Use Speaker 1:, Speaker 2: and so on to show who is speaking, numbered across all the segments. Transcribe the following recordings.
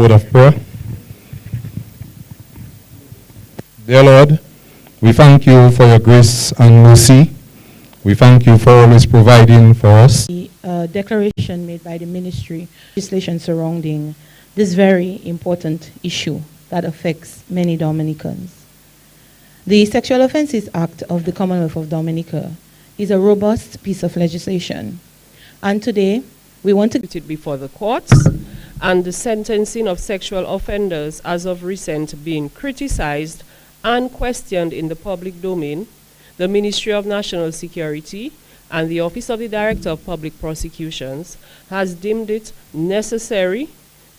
Speaker 1: word of prayer. Dear Lord, we thank you for your grace and mercy. We thank you for always providing for us.
Speaker 2: The declaration made by the ministry, legislation surrounding this very important issue that affects many Dominicans. The Sexual Offences Act of the Commonwealth of Dominica is a robust piece of legislation. And today, we want to
Speaker 3: put it before the courts, and the sentencing of sexual offenders as of recent being criticized and questioned in the public domain. The Ministry of National Security and the Office of the Director of Public Prosecutions has deemed it necessary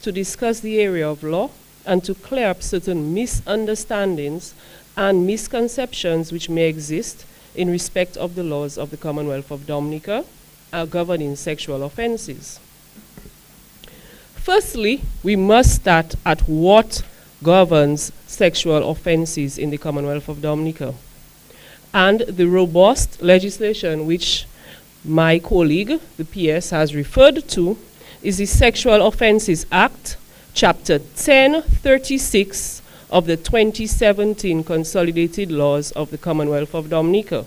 Speaker 3: to discuss the area of law and to clear up certain misunderstandings and misconceptions which may exist in respect of the laws of the Commonwealth of Dominica governing sexual offenses. Firstly, we must start at what governs sexual offenses in the Commonwealth of Dominica. And the robust legislation which my colleague, the PS, has referred to is the Sexual Offences Act, Chapter 1036 of the 2017 Consolidated Laws of the Commonwealth of Dominica.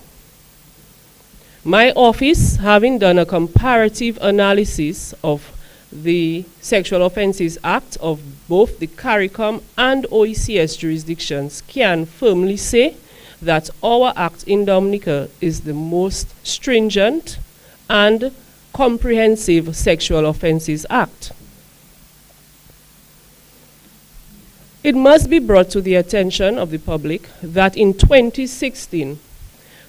Speaker 3: My office, having done a comparative analysis of the Sexual Offences Act of both the CARICOM and OECS jurisdictions, can firmly say that our act in Dominica is the most stringent and comprehensive Sexual Offences Act. It must be brought to the attention of the public that in 2016,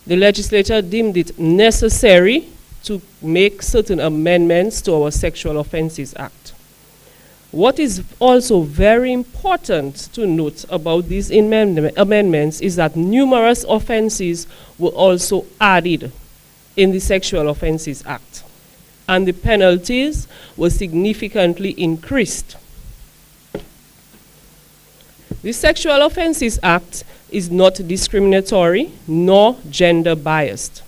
Speaker 3: the legislature deemed it necessary to make certain amendments to our Sexual Offences Act. What is also very important to note about these amendments is that numerous offenses were also added in the Sexual Offences Act, and the penalties were significantly increased. The Sexual Offences Act is not discriminatory nor gender biased.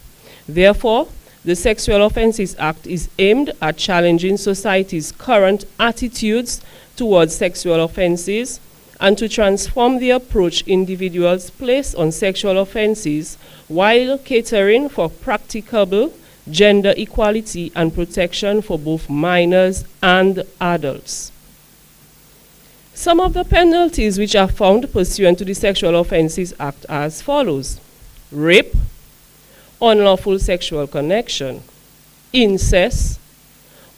Speaker 3: Therefore, the Sexual Offences Act is aimed at challenging society's current attitudes towards sexual offenses and to transform the approach individuals place on sexual offenses while catering for practicable gender equality and protection for both minors and adults. Some of the penalties which are found pursuant to the Sexual Offences Act are as follows: rape, unlawful sexual connection, incest,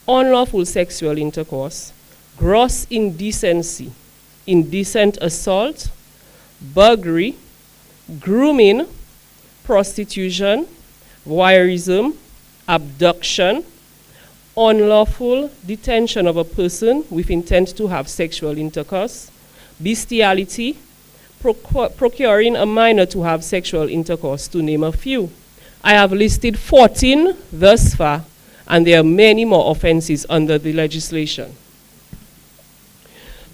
Speaker 3: unlawful sexual intercourse, gross indecency, indecent assault, burglary, grooming, prostitution, voyeurism, abduction, unlawful detention of a person with intent to have sexual intercourse, bestiality, procuring a minor to have sexual intercourse, to name a few. I have listed 14 thus far, and there are many more offenses under the legislation.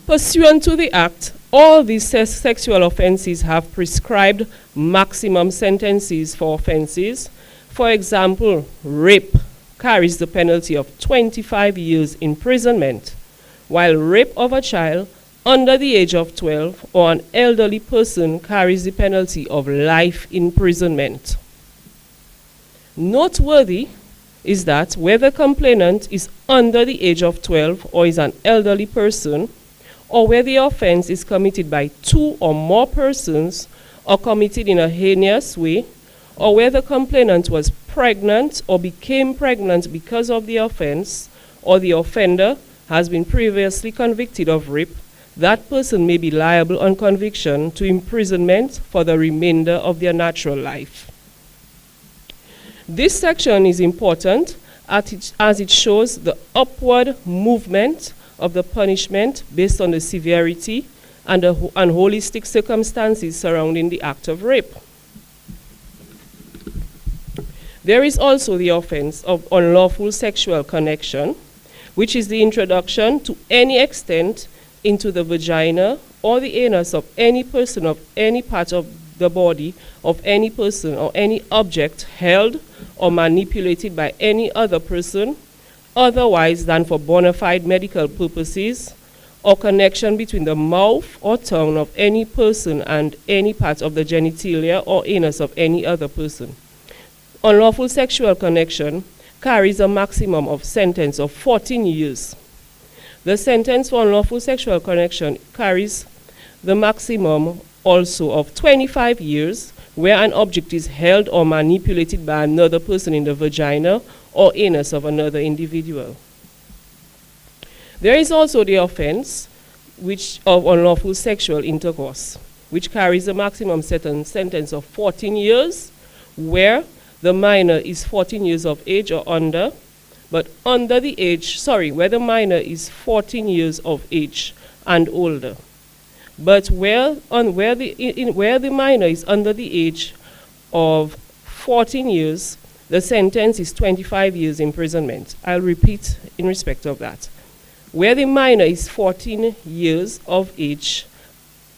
Speaker 3: Pursuant to the Act, all these sexual offenses have prescribed maximum sentences for offenses. For example, rape carries the penalty of 25 years imprisonment, while rape of a child under the age of 12 or an elderly person carries the penalty of life imprisonment. Noteworthy is that whether complainant is under the age of 12 or is an elderly person, or where the offense is committed by two or more persons or committed in a heinous way, or where the complainant was pregnant or became pregnant because of the offense, or the offender has been previously convicted of rape, that person may be liable on conviction to imprisonment for the remainder of their natural life. This section is important as it shows the upward movement of the punishment based on the severity and holistic circumstances surrounding the act of rape. There is also the offense of unlawful sexual connection, which is the introduction to any extent into the vagina or the anus of any person of any part of the body of any person or any object held or manipulated by any other person otherwise than for bona fide medical purposes or connection between the mouth or tongue of any person and any part of the genitalia or anus of any other person. Unlawful sexual connection carries a maximum of sentence of 14 years. The sentence for unlawful sexual connection carries the maximum also of 25 years where an object is held or manipulated by another person in the vagina or anus of another individual. There is also the offense of unlawful sexual intercourse, which carries a maximum sentence of 14 years, where the minor is 14 years of age or under, but under the age, where the minor is 14 years of age and older. But where the minor is under the age of 14 years, the sentence is 25 years imprisonment. I'll repeat in respect of that. Where the minor is 14 years of age,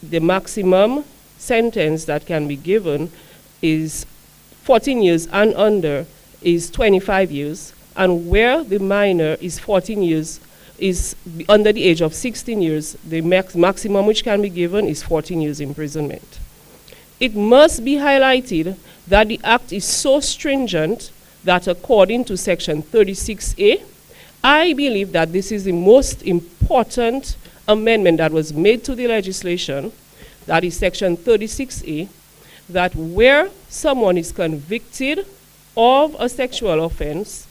Speaker 3: the maximum sentence that can be given is 14 years and under is 25 years, and where the minor is 14 years is under the age of 16 years, the maximum which can be given is 14 years imprisonment. It must be highlighted that the act is so stringent that according to section 36A, I believe that this is the most important amendment that was made to the legislation, that is section 36A, that where someone is convicted of a sexual offense,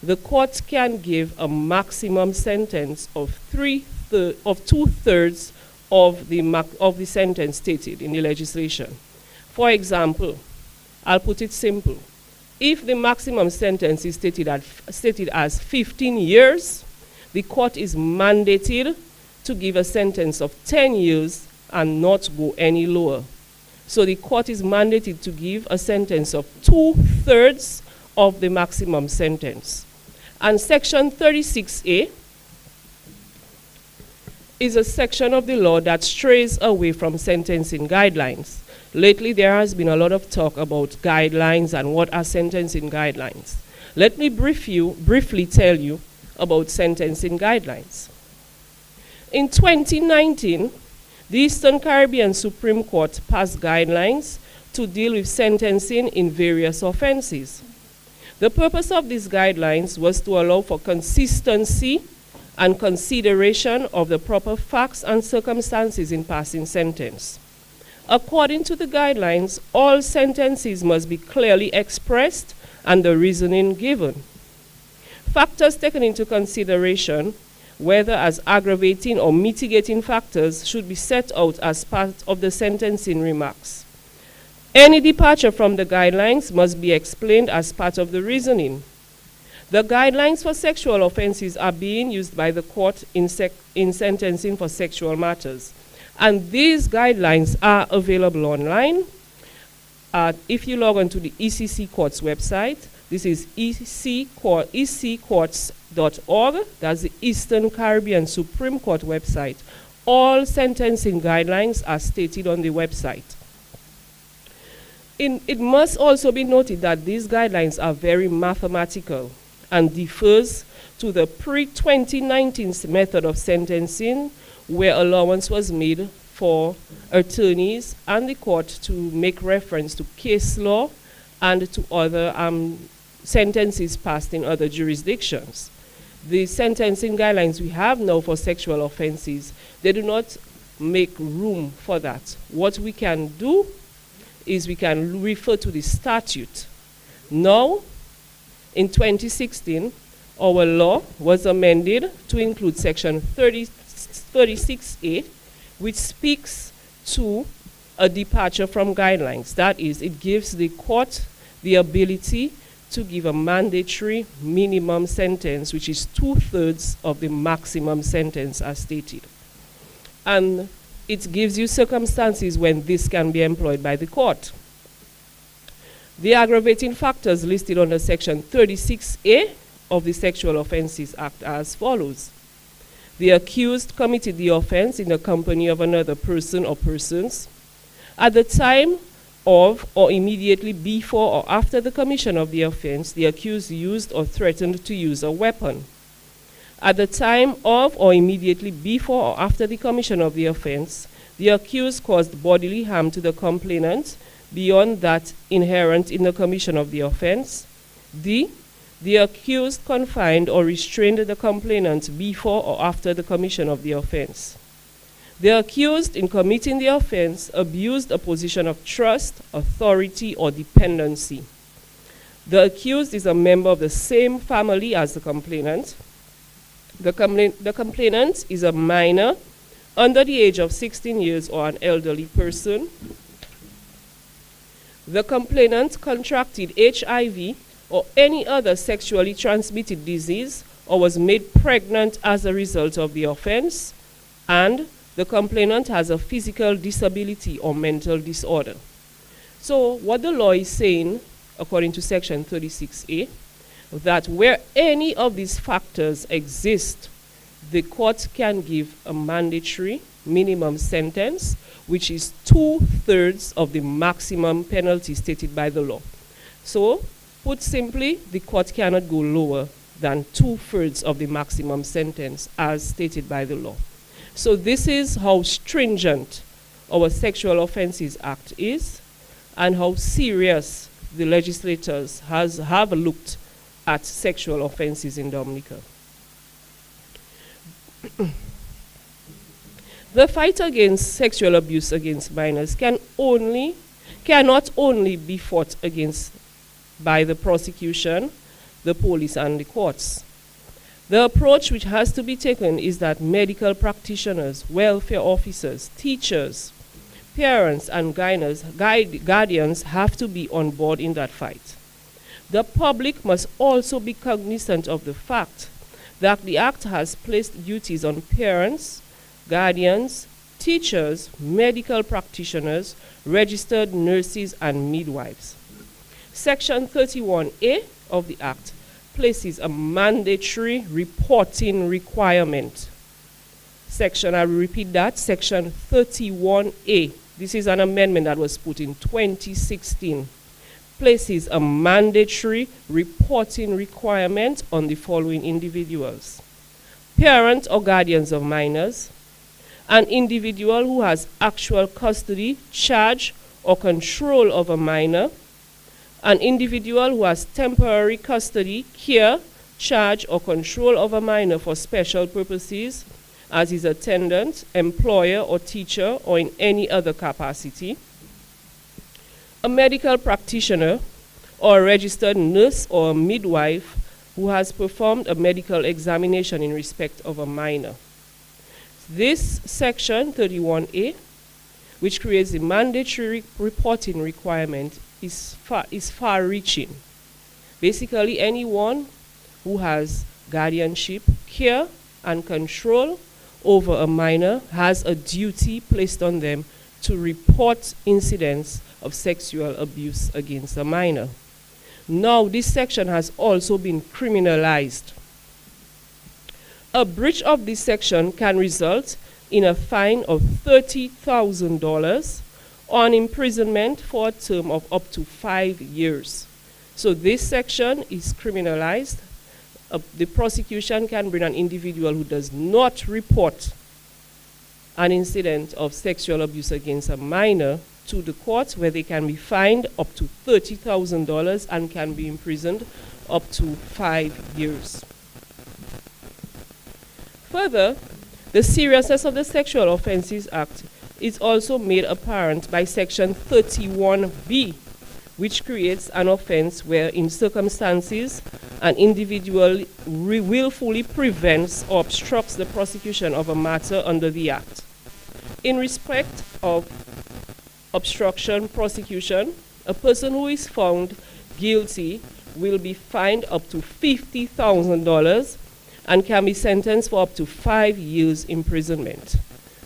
Speaker 3: the court can give a maximum sentence of 2/3 of the sentence stated in the legislation. For example, I'll put it simple. If the maximum sentence is stated as 15 years, the court is mandated to give a sentence of 10 years and not go any lower. So the court is mandated to give a sentence of 2/3 of the maximum sentence. And section 36A is a section of the law that strays away from sentencing guidelines. Lately, there has been a lot of talk about guidelines and what are sentencing guidelines. Let me briefly tell you about sentencing guidelines. In 2019, the Eastern Caribbean Supreme Court passed guidelines to deal with sentencing in various offenses. The purpose of these guidelines was to allow for consistency and consideration of the proper facts and circumstances in passing sentence. According to the guidelines, all sentences must be clearly expressed and the reasoning given. Factors taken into consideration, whether as aggravating or mitigating factors, should be set out as part of the sentencing remarks. Any departure from the guidelines must be explained as part of the reasoning. The guidelines for sexual offenses are being used by the court in sentencing for sexual matters. And these guidelines are available online. If you log on to the ECC Courts website, this is eccourts.org. That's the Eastern Caribbean Supreme Court website. All sentencing guidelines are stated on the website. It must also be noted that these guidelines are very mathematical and differs to the pre-2019 method of sentencing, where allowance was made for attorneys and the court to make reference to case law and to other sentences passed in other jurisdictions. The sentencing guidelines we have now for sexual offenses, they do not make room for that. What we can do is we can refer to the statute. Now, in 2016, our law was amended to include section 36A, which speaks to a departure from guidelines. That is, it gives the court the ability to give a mandatory minimum sentence, which is 2/3 of the maximum sentence as stated. And it gives you circumstances when this can be employed by the court. The aggravating factors listed under section 36A of the Sexual Offences Act are as follows. The accused committed the offense in the company of another person or persons. At the time of or immediately before or after the commission of the offense, the accused used or threatened to use a weapon. At the time of or immediately before or after the commission of the offense, the accused caused bodily harm to the complainant beyond that inherent in the commission of the offense. D, the accused confined or restrained the complainant before or after the commission of the offense. The accused, in committing the offense, abused a position of trust, authority, or dependency. The accused is a member of the same family as the complainant. The complainant is a minor under the age of 16 years or an elderly person. The complainant contracted HIV or any other sexually transmitted disease or was made pregnant as a result of the offense, and the complainant has a physical disability or mental disorder. So what the law is saying, according to section 36A, that where any of these factors exist, the court can give a mandatory minimum sentence, which is 2/3 of the maximum penalty stated by the law. So, put simply, the court cannot go lower than 2/3 of the maximum sentence as stated by the law. So this is how stringent our Sexual Offences Act is and how serious the legislators have looked at sexual offenses in Dominica. The fight against sexual abuse against minors cannot only be fought against by the prosecution, the police, and the courts. The approach which has to be taken is that medical practitioners, welfare officers, teachers, parents, and guardians have to be on board in that fight. The public must also be cognizant of the fact that the Act has placed duties on parents, guardians, teachers, medical practitioners, registered nurses, and midwives. Section 31A of the Act places a mandatory reporting requirement. I will repeat that, Section 31A. This is an amendment that was put in 2016. Places a mandatory reporting requirement on the following individuals: parent or guardians of minors, an individual who has actual custody, charge, or control of a minor, an individual who has temporary custody, care, charge, or control of a minor for special purposes, as his attendant, employer, or teacher, or in any other capacity, a medical practitioner, or a registered nurse or a midwife who has performed a medical examination in respect of a minor. This section 31A, which creates the mandatory reporting requirement, is far-reaching. Basically, anyone who has guardianship, care, and control over a minor has a duty placed on them to report incidents of sexual abuse against a minor. Now, this section has also been criminalized. A breach of this section can result in a fine of $30,000 or an imprisonment for a term of up to 5 years. So this section is criminalized. The prosecution can bring an individual who does not report an incident of sexual abuse against a minor to the court, where they can be fined up to $30,000 and can be imprisoned up to 5 years. Further, the seriousness of the Sexual Offences Act is also made apparent by Section 31B, which creates an offense where, in circumstances, an individual willfully prevents or obstructs the prosecution of a matter under the Act. In respect of obstruction prosecution, a person who is found guilty will be fined up to $50,000 and can be sentenced for up to 5 years imprisonment.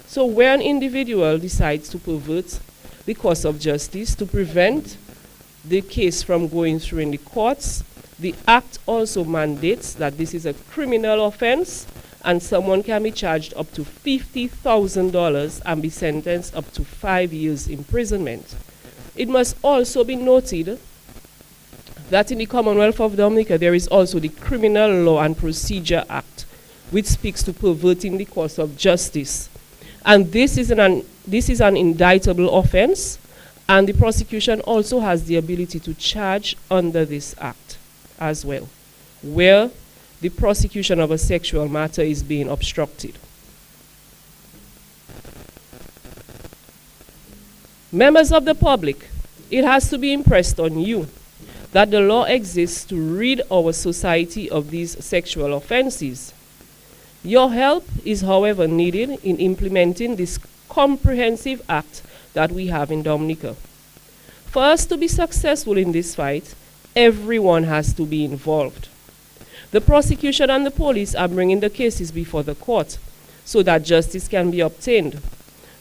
Speaker 3: So where an individual decides to pervert the course of justice to prevent the case from going through in the courts, the Act also mandates that this is a criminal offense and someone can be charged up to $50,000 and be sentenced up to 5 years imprisonment. It must also be noted that in the Commonwealth of Dominica there is also the Criminal Law and Procedure Act, which speaks to perverting the course of justice. And this is an indictable offense, and the prosecution also has the ability to charge under this act as well, where the prosecution of a sexual matter is being obstructed. Members of the public, it has to be impressed on you that the law exists to rid our society of these sexual offenses. Your help is, however, needed in implementing this comprehensive act that we have in Dominica. For us to be successful in this fight, everyone has to be involved. The prosecution and the police are bringing the cases before the court so that justice can be obtained.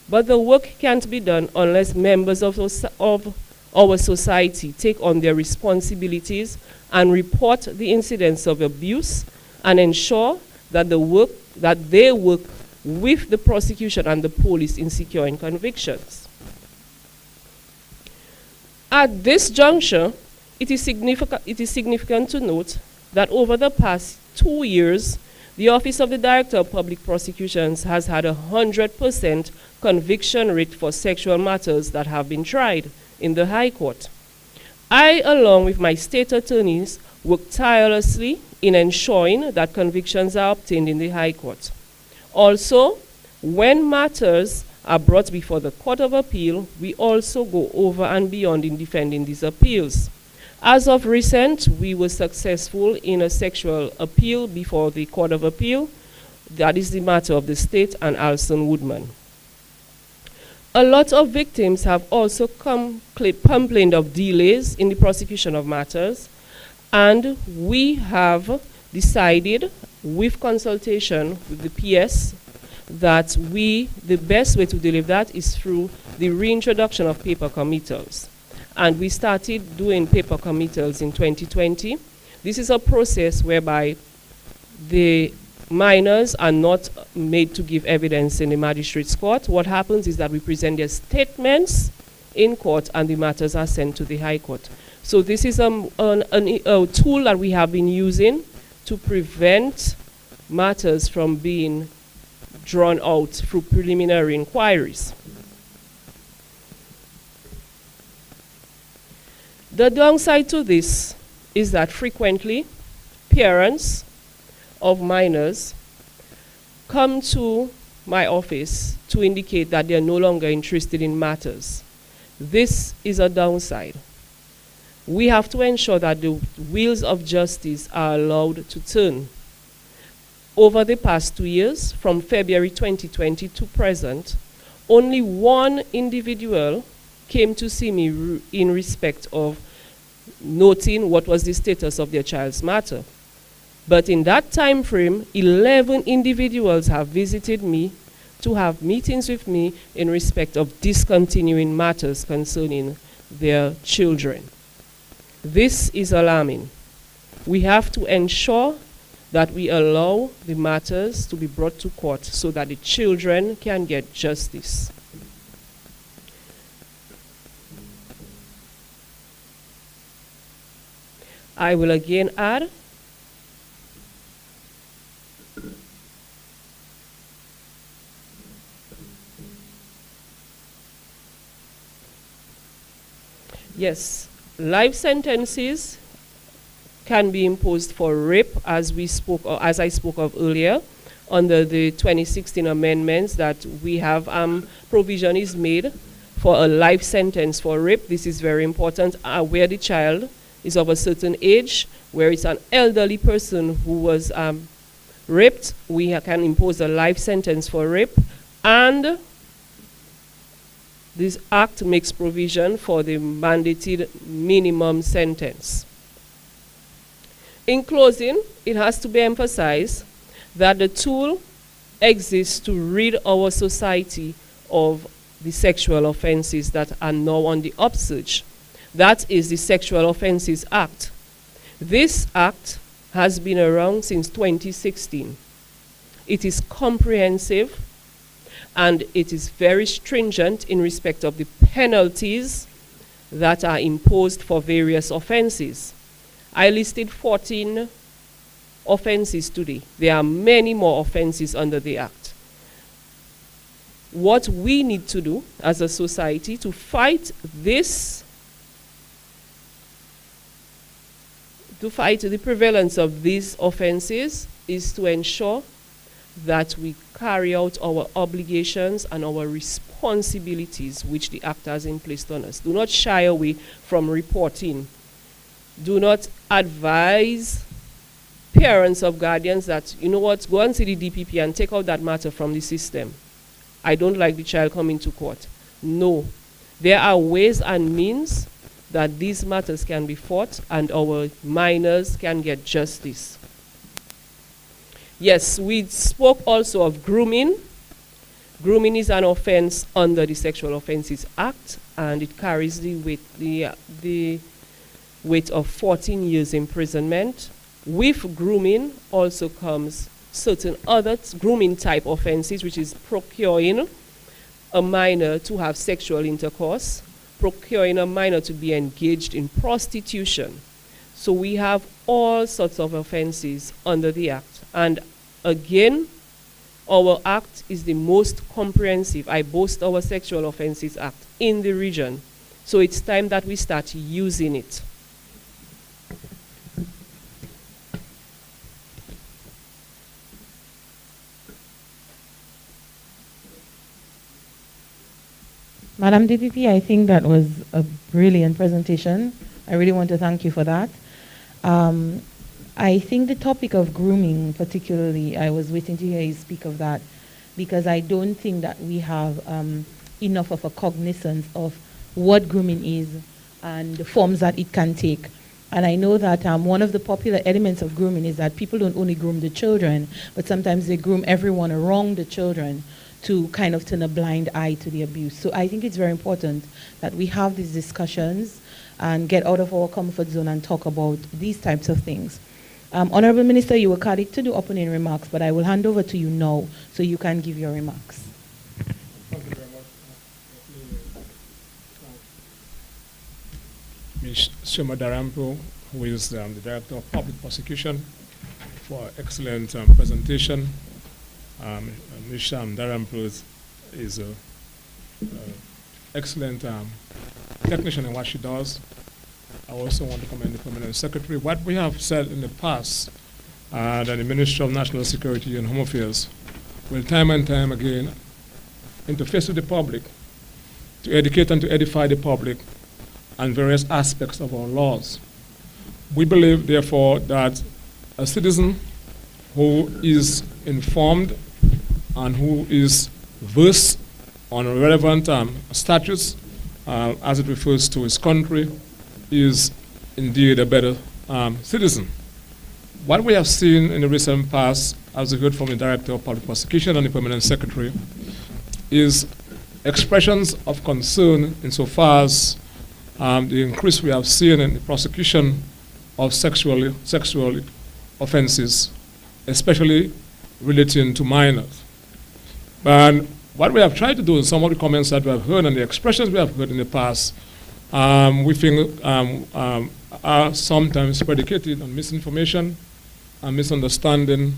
Speaker 3: But the work can't be done unless members of our society take on their responsibilities and report the incidents of abuse and ensure that they work with the prosecution and the police in securing convictions. At this juncture, it is significant to note that over the past 2 years, the Office of the Director of Public Prosecutions has had a 100% conviction rate for sexual matters that have been tried in the High Court. I, along with my state attorneys, work tirelessly in ensuring that convictions are obtained in the High Court. Also, when matters are brought before the Court of Appeal, we also go over and beyond in defending these appeals. As of recent, we were successful in a sexual appeal before the Court of Appeal. That is the matter of the state and Alson Woodman. A lot of victims have also complained of delays in the prosecution of matters, and we have decided, with consultation with the PS, that the best way to deal with that is through the reintroduction of paper committals. And we started doing paper committals in 2020. This is a process whereby the minors are not made to give evidence in the magistrate's court. What happens is that we present their statements in court and the matters are sent to the High Court. So this is a tool that we have been using to prevent matters from being drawn out through preliminary inquiries. The downside to this is that frequently parents of minors come to my office to indicate that they are no longer interested in matters. This is a downside. We have to ensure that the wheels of justice are allowed to turn. Over the past 2 years, from February 2020 to present, only one individual came to see me in respect of noting what was the status of their child's matter. But in that time frame, 11 individuals have visited me to have meetings with me in respect of discontinuing matters concerning their children. This is alarming. We have to ensure that we allow the matters to be brought to court so that the children can get justice. I will again add yes, life sentences can be imposed for rape, as I spoke of earlier, under the 2016 amendments that we have provision is made for a life sentence for rape. This is very important, where the child is of a certain age, where it's an elderly person who was raped, we can impose a life sentence for rape, and this act makes provision for the mandated minimum sentence. In closing, it has to be emphasized that the tool exists to rid our society of the sexual offenses that are now on the upsurge. That is the Sexual Offences Act. This act has been around since 2016. It is comprehensive and it is very stringent in respect of the penalties that are imposed for various offenses. I listed 14 offenses today. There are many more offenses under the Act. What we need to do as a society to fight this, to fight the prevalence of these offenses, is to ensure that we carry out our obligations and our responsibilities which the Act has placed on us. Do not shy away from reporting. Do not advise parents of guardians that, you know what, go and see the DPP and take out that matter from the system. I don't like the child coming to court. No. There are ways and means that these matters can be fought and our minors can get justice. Yes, we spoke also of grooming. Grooming is an offense under the Sexual Offences Act, and it carries the weight of 14 years imprisonment. With grooming also comes certain other grooming type offenses, which is procuring a minor to have sexual intercourse, procuring a minor to be engaged in prostitution. So we have all sorts of offenses under the Act. And again, our Act is the most comprehensive. I boast our Sexual Offences Act in the region. So it's time that we start using it.
Speaker 2: Madam DPP, I think that was a brilliant presentation. I really want to thank you for that. I think the topic of grooming particularly, I was waiting to hear you speak of that, because I don't think that we have enough of a cognizance of what grooming is and the forms that it can take. And I know that one of the popular elements of grooming is that people don't only groom the children, but sometimes they groom everyone around the children to kind of turn a blind eye to the abuse. So I think it's very important that we have these discussions and get out of our comfort zone and talk about these types of things. Honorable Minister, you were called to do opening remarks, but I will hand over to you now so you can give your remarks.
Speaker 4: Thank you very much. Ms. Shoma Darampo, who is the Director of Public Prosecution, for excellent presentation. Ms. Darampo is an excellent technician in what she does. I also want to commend the Permanent Secretary. What we have said in the past, that the Ministry of National Security and Home Affairs will time and time again interface with the public to educate and to edify the public on various aspects of our laws. We believe, therefore, that a citizen who is informed and who is versed on relevant statutes as it refers to his country is indeed a better citizen. What we have seen in the recent past, as we heard from the Director of Public Prosecution and the Permanent Secretary, is expressions of concern insofar as the increase we have seen in the prosecution of sexual offenses, especially relating to minors. And what we have tried to do in some of the comments that we have heard and the expressions we have heard in the past, we think are sometimes predicated on misinformation and misunderstanding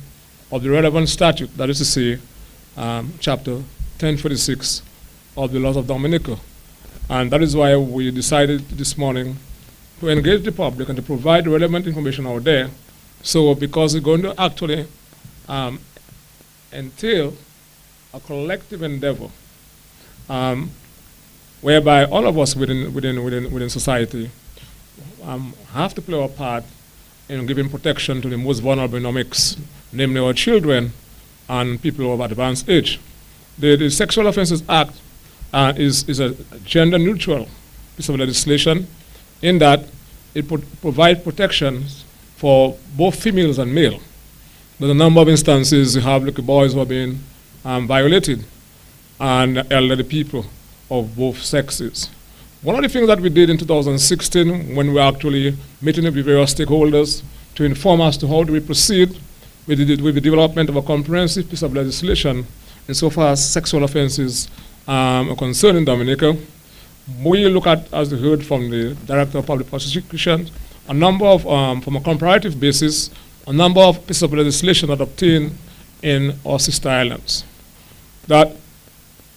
Speaker 4: of the relevant statute, that is to say, Chapter 1046 of the laws of Dominica. And that is why we decided this morning to engage the public and to provide relevant information out there. So because it's going to actually entail a collective endeavor whereby all of us within society have to play our part in giving protection to the most vulnerable in our mix, namely our children and people of advanced age. The Sexual Offences Act is a gender-neutral piece of legislation in that it provides protections for both females and male. There's a number of instances you have little boys who are being violated and elderly people of both sexes. One of the things that we did in 2016 when we were actually meeting with various stakeholders to inform us to how do we proceed with the development of a comprehensive piece of legislation insofar as sexual offenses are concerned in Dominica, we look at, as we heard from the Director of Public Prosecution, a number of, from a comparative basis, a number of pieces of legislation that obtained in our sister islands.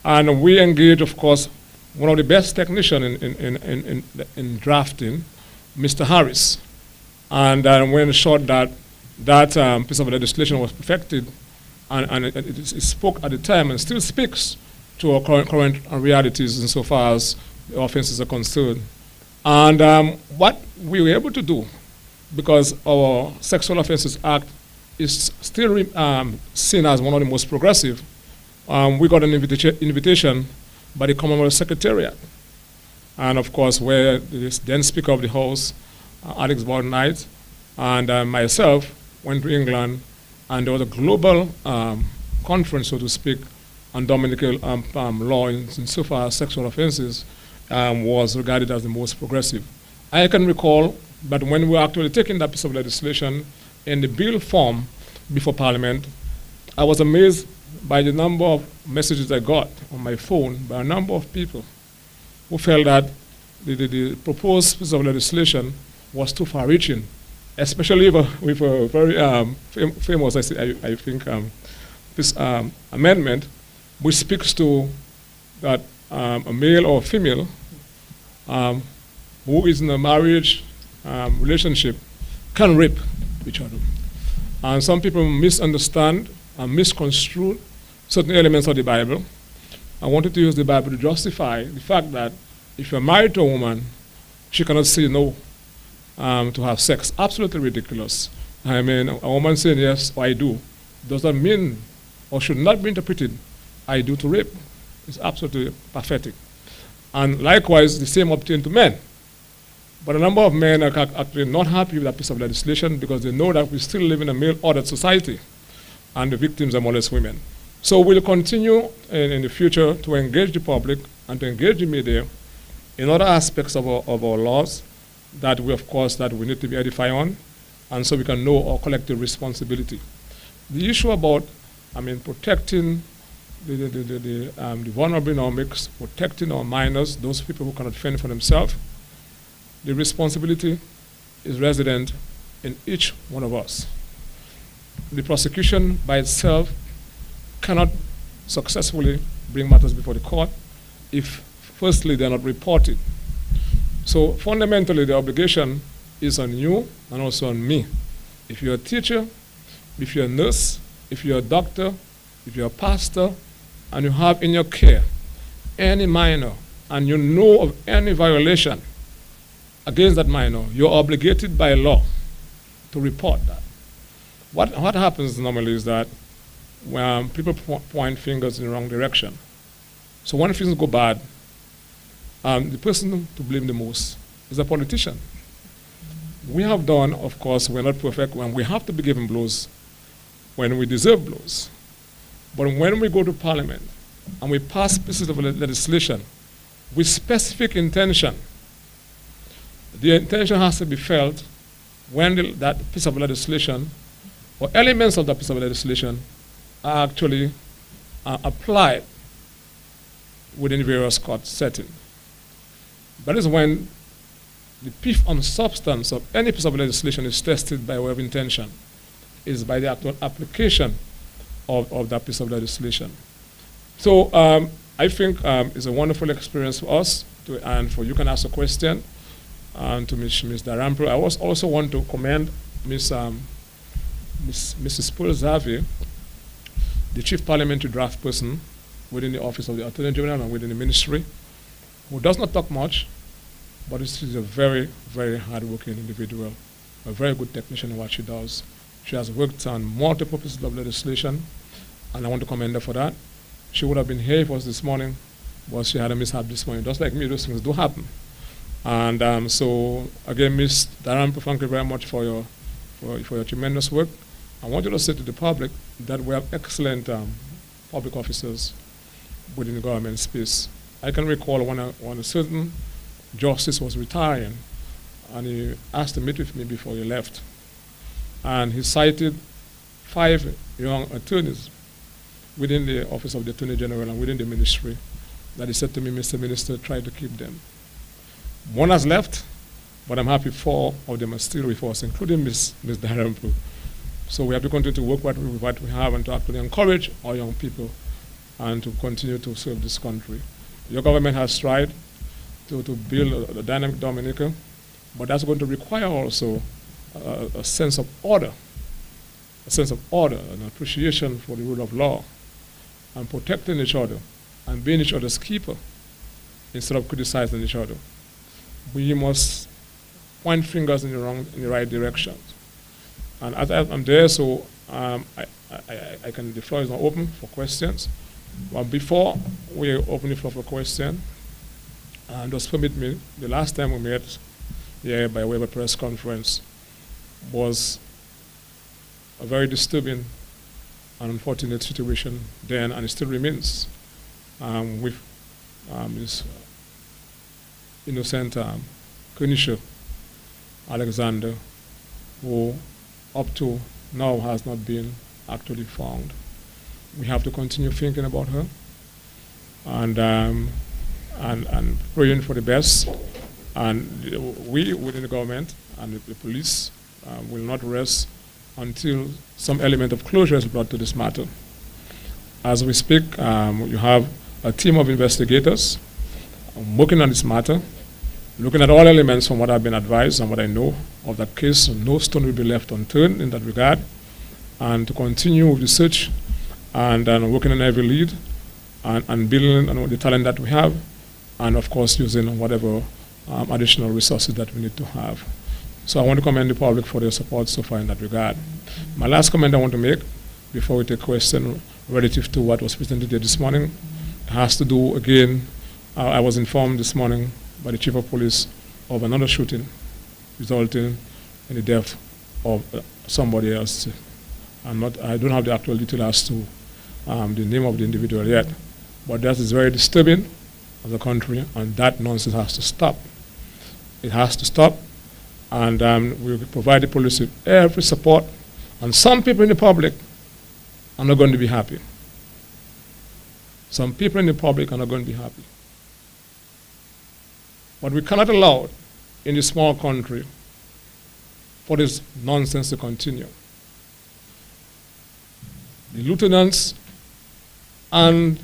Speaker 4: And we engage, of course, one of the best technicians in drafting, Mr. Harris. And we ensured that piece of legislation was perfected, and it spoke at the time and still speaks to our current realities insofar as the offenses are concerned. And what we were able to do, because our Sexual Offences Act is still seen as one of the most progressive, we got an invitation by the Commonwealth Secretariat. And of course, where the then Speaker of the House, Alex Knight, and myself went to England, and there was a global conference, so to speak, on Dominican law insofar as sexual offenses was regarded as the most progressive. I can recall that when we were actually taking that piece of legislation in the bill form before Parliament, I was amazed by the number of messages I got on my phone by a number of people who felt that the proposed piece of legislation was too far-reaching, especially with a very famous, I think, this amendment, which speaks to that a male or female who is in a marriage relationship can rape each other. And some people misunderstand and misconstrue certain elements of the Bible. I wanted to use the Bible to justify the fact that if you're married to a woman, she cannot say no to have sex. Absolutely ridiculous. I mean, a woman saying yes or I do does not mean or should not be interpreted I do to rape. It's absolutely pathetic. And likewise, the same obtained to men. But a number of men are actually not happy with that piece of legislation because they know that we still live in a male-ordered society and the victims are more or less women. So we'll continue in the future to engage the public and to engage the media in other aspects of our laws that we, of course, that we need to be edified on, and so we can know our collective responsibility. The issue about, protecting the vulnerable in our mix, protecting our minors, those people who cannot fend for themselves, the responsibility is resident in each one of us. The prosecution by itself cannot successfully bring matters before the court if, firstly, they're not reported. So fundamentally, the obligation is on you and also on me. If you're a teacher, if you're a nurse, if you're a doctor, if you're a pastor, and you have in your care any minor, and you know of any violation against that minor, you're obligated by law to report that. What happens normally is that when people point fingers in the wrong direction, so when things go bad, the person to blame the most is a politician. We have done, of course, we're not perfect, when we have to be given blows, when we deserve blows. But when we go to Parliament and we pass pieces of legislation with specific intention, the intention has to be felt when that piece of legislation or elements of that piece of legislation are actually applied within various court settings. That is when the pith and substance of any piece of legislation is tested by way of intention, is by the actual application of that piece of legislation. So I think it's a wonderful experience for us, and for you can ask a question to Ms. Darampo. I also want to commend Mrs. Spurs-Harvey, the Chief Parliamentary Draft Person within the Office of the Attorney General and within the Ministry, who does not talk much, but she's a very, very hard-working individual, a very good technician in what she does. She has worked on multiple pieces of legislation, and I want to commend her for that. She would have been here for us this morning, but she had a mishap this morning. Just like me, those things do happen. And so, again, Ms. Darampo, thank you very much for your tremendous work. I want you to say to the public that we have excellent public officers within the government space. I can recall when a certain justice was retiring, and he asked to meet with me before he left. And he cited 5 young attorneys within the Office of the Attorney General and within the ministry that he said to me, Mr. Minister, try to keep them. One has left, but I'm happy 4 of them are still with us, including Ms. Darampo. So we have to continue to work with what we have and to actually encourage our young people and to continue to serve this country. Your government has tried to build a dynamic Dominica, but that's going to require also a sense of order, an appreciation for the rule of law, and protecting each other, and being each other's keeper instead of criticizing each other. We must point fingers in the right direction. And as I'm there, so the floor is now open for questions. But before we open the floor for questions, just permit me, the last time we met here by way of a press conference was a very disturbing and unfortunate situation then, and it still remains with this innocent Kenisha Alexander, who up to now has not been actually found. We have to continue thinking about her and praying for the best. And we within the government and the police will not rest until some element of closure is brought to this matter. As we speak, you have a team of investigators working on this matter, looking at all elements from what I've been advised and what I know of that case. No stone will be left unturned in that regard, and to continue with the search and working on every lead and building on the talent that we have, and of course using whatever additional resources that we need to have. So I want to commend the public for their support so far in that regard. My last comment I want to make before we take questions relative to what was presented here this morning has to do, again, I was informed this morning by the Chief of Police of another shooting resulting in the death of somebody else. I don't have the actual detail as to the name of the individual yet, but that is very disturbing as a country, and that nonsense has to stop. It has to stop, and we will provide the police with every support, and some people in the public are not going to be happy. Some people in the public are not going to be happy. But we cannot allow in this small country for this nonsense to continue. The lieutenants and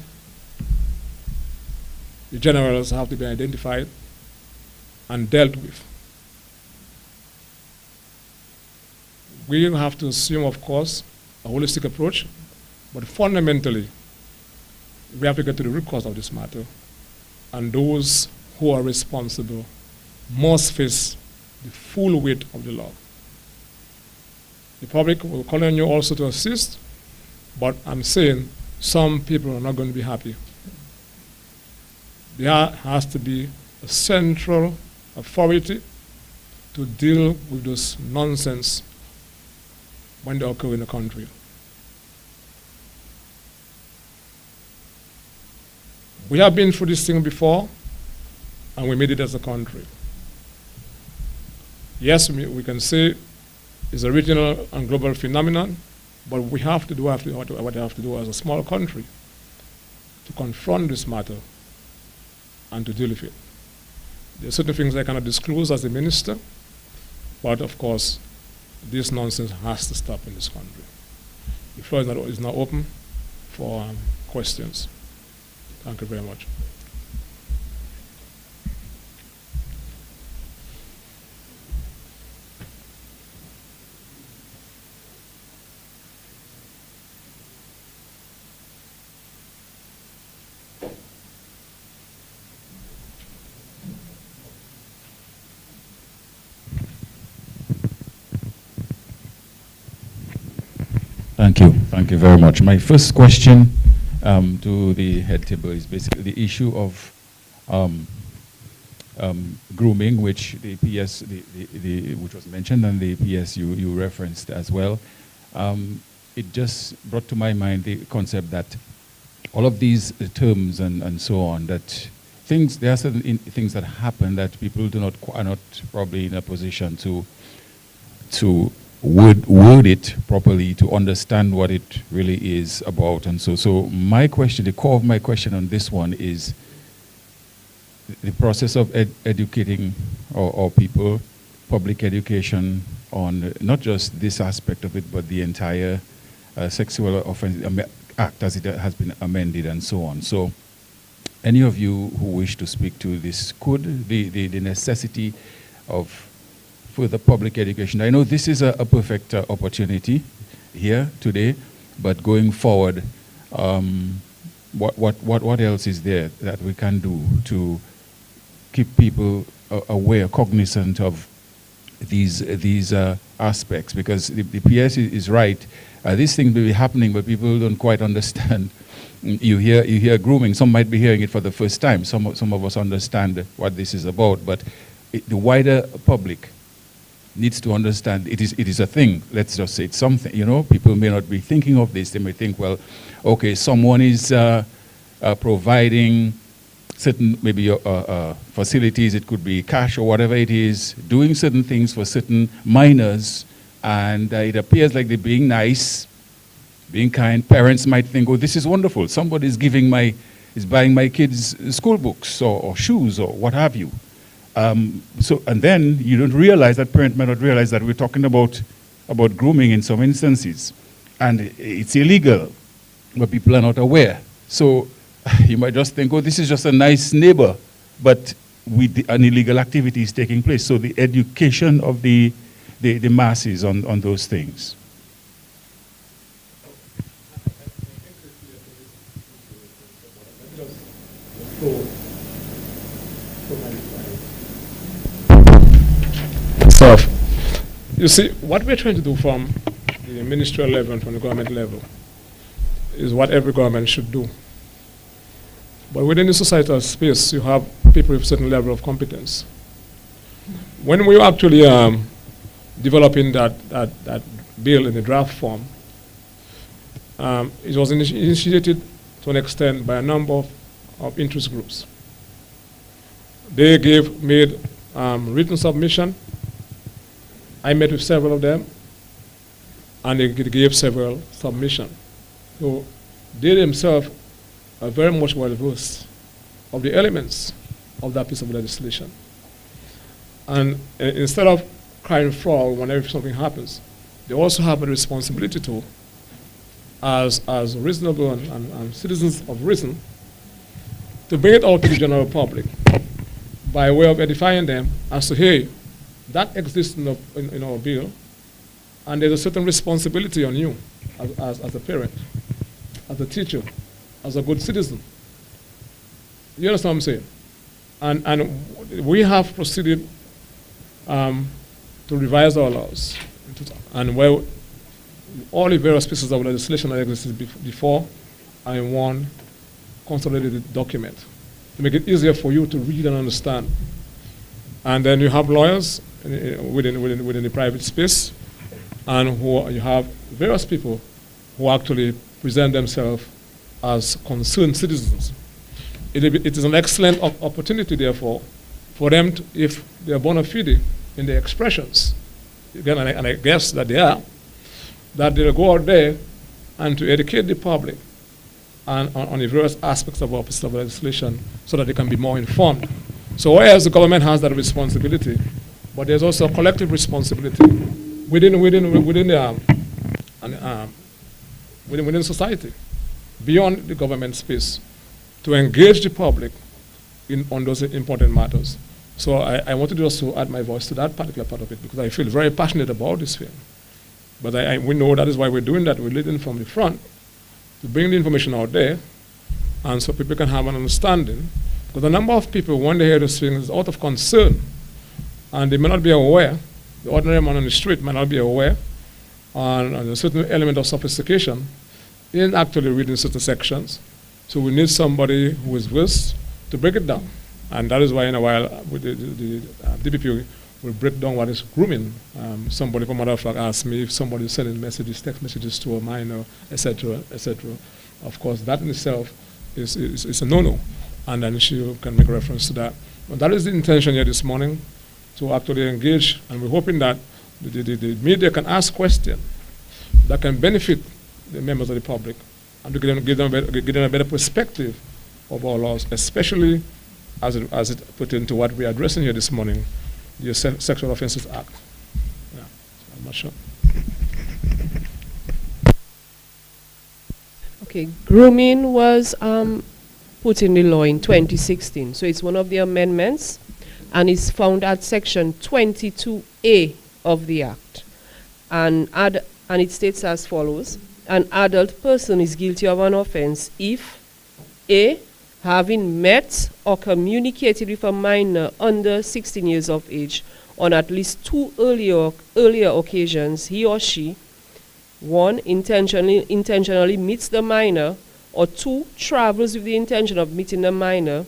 Speaker 4: the generals have to be identified and dealt with. We have to assume, of course, a holistic approach, but fundamentally, we have to get to the root cause of this matter, and those who are responsible must face the full weight of the law. The public will call on you also to assist, but I'm saying some people are not going to be happy. There has to be a central authority to deal with this nonsense when they occur in the country. We have been through this thing before, and we made it as a country. Yes, we can say it's a regional and global phenomenon, but we have to do what we have to do as a small country to confront this matter and to deal with it. There are certain things I cannot disclose as a minister, but of course, this nonsense has to stop in this country. The floor is now open for questions. Thank you very much.
Speaker 5: Thank you very much. My first question to the head table is basically the issue of grooming, which the PS, which was mentioned, and the PS you referenced as well. It just brought to my mind the concept that all of these terms and so on, that there are certain things that happen that people are not probably in a position to word it properly, to understand what it really is about. And so my question, the core of my question on this one is the process of educating our people public education on not just this aspect of it, but the entire Sexual Offense Act as it has been amended and so on. So any of you who wish to speak to this, could the necessity of further public education. I know this is a perfect opportunity here today, but going forward, what else is there that we can do to keep people aware, cognizant of these aspects? Because the PS is right. These things will be happening, but people don't quite understand. You hear grooming. Some might be hearing it for the first time. Some of us understand what this is about, but the wider public needs to understand it is a thing. Let's just say it's something. You know, people may not be thinking of this. They may think, well, okay, someone is providing certain maybe facilities. It could be cash or whatever it is, doing certain things for certain minors, and it appears like they're being nice, being kind. Parents might think, oh, this is wonderful. Somebody's is buying my kids school books or shoes or what have you. And then you don't realize, that parent might not realize that we're talking about grooming in some instances. And it's illegal, but people are not aware. So you might just think, oh, this is just a nice neighbor, but an illegal activity is taking place. So the education of the masses on those things.
Speaker 4: So, you see, what we're trying to do from the ministerial level and from the government level is what every government should do. But within the societal space, you have people with a certain level of competence. When we were actually developing that bill in the draft form, it was initiated to an extent by a number of interest groups. They made written submission. I met with several of them, and they gave several submissions. So they themselves are very much well versed of the elements of that piece of legislation. And instead of crying foul whenever something happens, they also have a responsibility to, as reasonable and citizens of reason, to bring it out to the general public by way of edifying them as to, hey, that exists in our bill, and there's a certain responsibility on you as a parent, as a teacher, as a good citizen. You understand what I'm saying? And we have proceeded to revise our laws, and where all the various pieces of legislation that existed before are in one consolidated document to make it easier for you to read and understand. And then you have lawyers within the private space, and you have various people who actually present themselves as concerned citizens. It is an excellent opportunity, therefore, for them to, if they are bona fide in their expressions, again, and I guess that they are, that they'll go out there and to educate the public on the various aspects of our piece of legislation so that they can be more informed. So whereas the government has that responsibility, but there's also a collective responsibility within society, beyond the government space, to engage the public on those important matters. So I wanted just to add my voice to that particular part of it, because I feel very passionate about this thing. But we know that is why we're doing that. We're leading from the front to bring the information out there, and so people can have an understanding. Because a number of people, when they hear these things, is out of concern, and they may not be aware. The ordinary man on the street may not be aware on a certain element of sophistication in actually reading certain sections. So we need somebody who is versed to break it down. And that is why in a while the DPP will break down what is grooming. Somebody, for matter of fact, asked me if somebody is sending messages, text messages to a minor, etc., etc. Of course, that in itself is a no-no. And then she can make reference to that. But that is the intention here this morning, to actually engage, and we're hoping that the media can ask questions that can benefit the members of the public, and to give them a better perspective of our laws, especially as it pertains to what we're addressing here this morning, the Sexual Offences Act. Yeah, so I'm not sure.
Speaker 3: Okay, grooming was put in the law in 2016. So it's one of the amendments, and it's found at section 22A of the Act. And it states as follows: an adult person is guilty of an offense if A, having met or communicated with a minor under 16 years of age on at least 2 earlier occasions, he or she, 1, intentionally meets the minor, or 2, travels with the intention of meeting the minor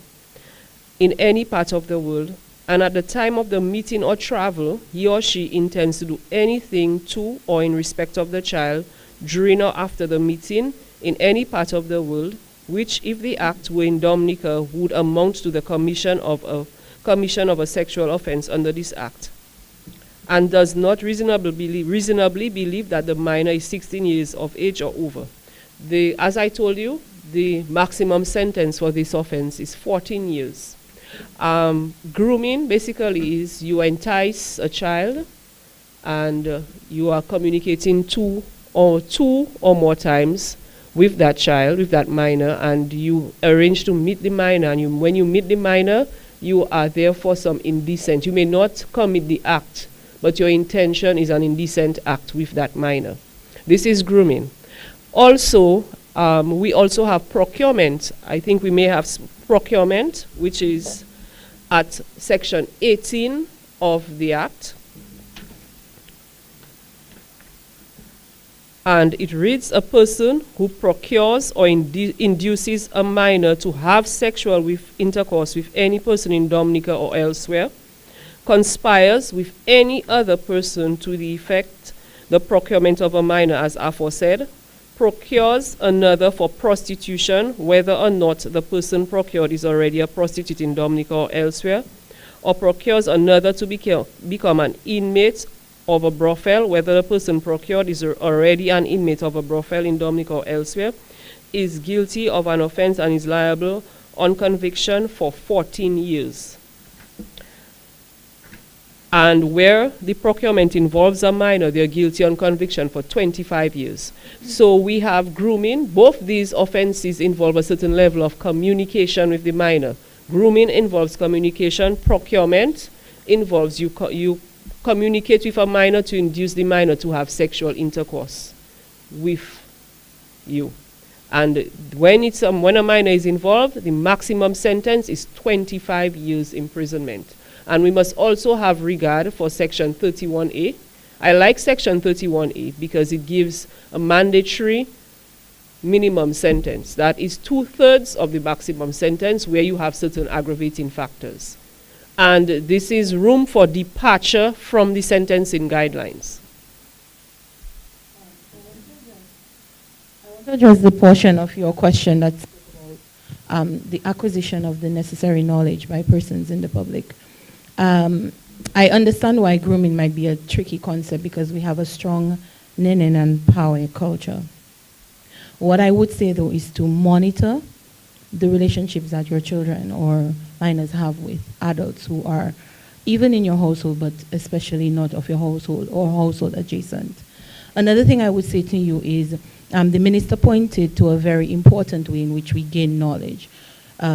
Speaker 3: in any part of the world, and at the time of the meeting or travel, he or she intends to do anything to or in respect of the child during or after the meeting in any part of the world, which, if the act were in Dominica, would amount to the commission of a sexual offense under this act, and does not reasonably believe that the minor is 16 years of age or over. As I told you, the maximum sentence for this offense is 14 years. Grooming basically is you entice a child, and you are communicating two or more times with that child, with that minor, and you arrange to meet the minor, and when you meet the minor, you are there for some indecent. You may not commit the act, but your intention is an indecent act with that minor. This is grooming. Also, we also have procurement. I think we may have procurement, which is at section 18 of the Act. And it reads, a person who procures or induces a minor to have sexual intercourse with any person in Dominica or elsewhere, conspires with any other person to the effect the procurement of a minor as aforesaid, procures another for prostitution, whether or not the person procured is already a prostitute in Dominica or elsewhere, or procures another to become an inmate of a brothel, whether the person procured is already an inmate of a brothel in Dominica or elsewhere, is guilty of an offense and is liable on conviction for 14 years. And where the procurement involves a minor, they're guilty on conviction for 25 years. So we have grooming. Both these offenses involve a certain level of communication with the minor. Grooming involves communication. Procurement involves you communicate with a minor to induce the minor to have sexual intercourse with you. And when a minor is involved, the maximum sentence is 25 years imprisonment. And we must also have regard for section 31A. I like section 31A because it gives a mandatory minimum sentence. That is 2/3 of the maximum sentence where you have certain aggravating factors. And this is room for departure from the sentencing guidelines.
Speaker 2: I want to address the portion of your question that's the acquisition of the necessary knowledge by persons in the public. I understand why grooming might be a tricky concept because we have a strong nenen and power culture. What I would say though is to monitor the relationships that your children or minors have with adults who are even in your household but especially not of your household or household adjacent. Another thing I would say to you is the minister pointed to a very important way in which we gain knowledge.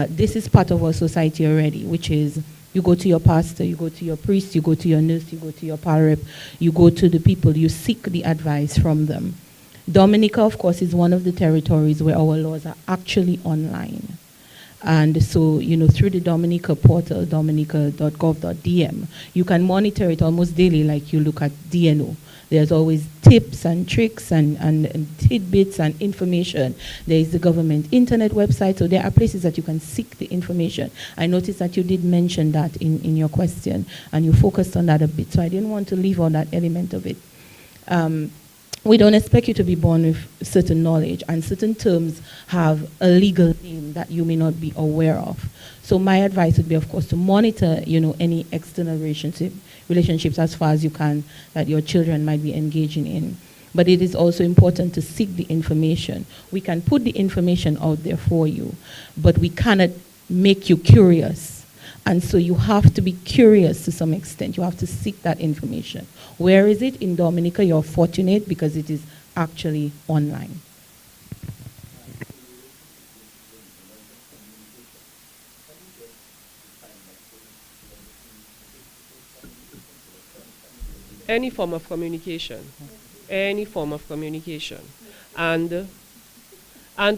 Speaker 2: This is part of our society already, which is you go to your pastor, you go to your priest, you go to your nurse, you go to your parrep, you go to the people, you seek the advice from them. Dominica, of course, is one of the territories where our laws are actually online. And so, through the Dominica portal, dominica.gov.dm, you can monitor it almost daily like you look at DNO. There's always tips and tricks and tidbits and information. There is the government internet website, so there are places that you can seek the information. I noticed that you did mention that in your question, and you focused on that a bit, so I didn't want to leave out that element of it. We don't expect you to be born with certain knowledge, and certain terms have a legal name that you may not be aware of. So my advice would be, of course, to monitor, any external relationships as far as you can that your children might be engaging in. But it is also important to seek the information. We can put the information out there for you, but we cannot make you curious And so you have to be curious to some extent. You have to seek that information. Where is it? In Dominica, you're fortunate because it is actually online.
Speaker 3: Any form of communication. Any form of communication. And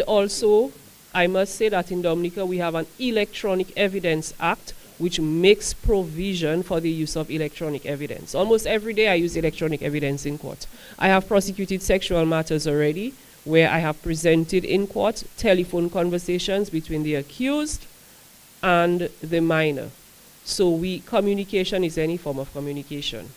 Speaker 3: also, I must say that in Dominica, we have an Electronic Evidence Act which makes provision for the use of electronic evidence. Almost every day I use electronic evidence in court. I have prosecuted sexual matters already where I have presented in court telephone conversations between the accused and the minor. So communication is any form of communication,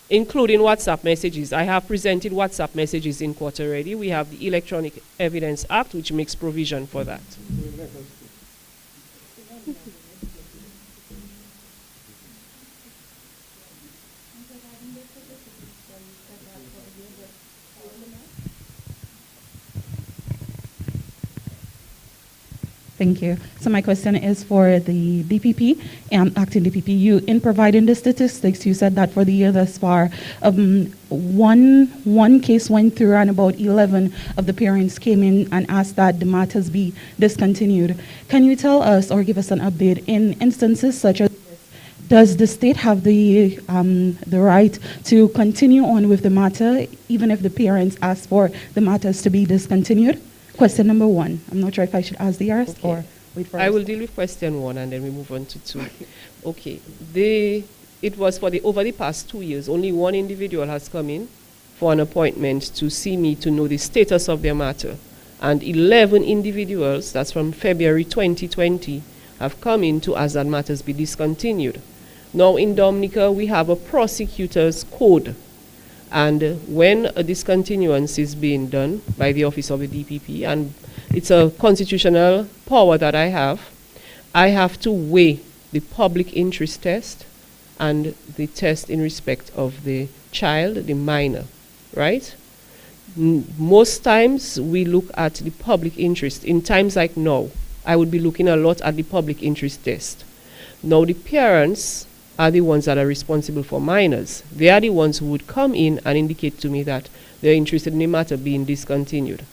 Speaker 3: including WhatsApp messages. I have presented WhatsApp messages in court already. We have the Electronic Evidence Act, which makes provision for that.
Speaker 2: Thank you. So my question is for the DPP, acting DPP. You, in providing the statistics, you said that for the year thus far, one case went through and about 11 of the parents came in and asked that the matters be discontinued. Can you tell us or give us an update in instances such as this? Does the state have the right to continue on with the matter even if the parents ask for the matters to be discontinued? Question number one. I'm not sure if I should ask the rest or wait for
Speaker 3: I will deal with question one and then we move on to two. Okay. It was over the past 2 years, only one individual has come in for an appointment to see me to know the status of their matter. And 11 individuals, that's from February 2020, have come in to ask that matters be discontinued. Now in Dominica, we have a prosecutor's code. And when a discontinuance is being done by the office of the DPP, and it's a constitutional power that I have to weigh the public interest test and the test in respect of the child, the minor, right? Most times we look at the public interest. In times like now, I would be looking a lot at the public interest test. Now the parents are the ones that are responsible for minors. They are the ones who would come in and indicate to me that they're interested in the matter being discontinued.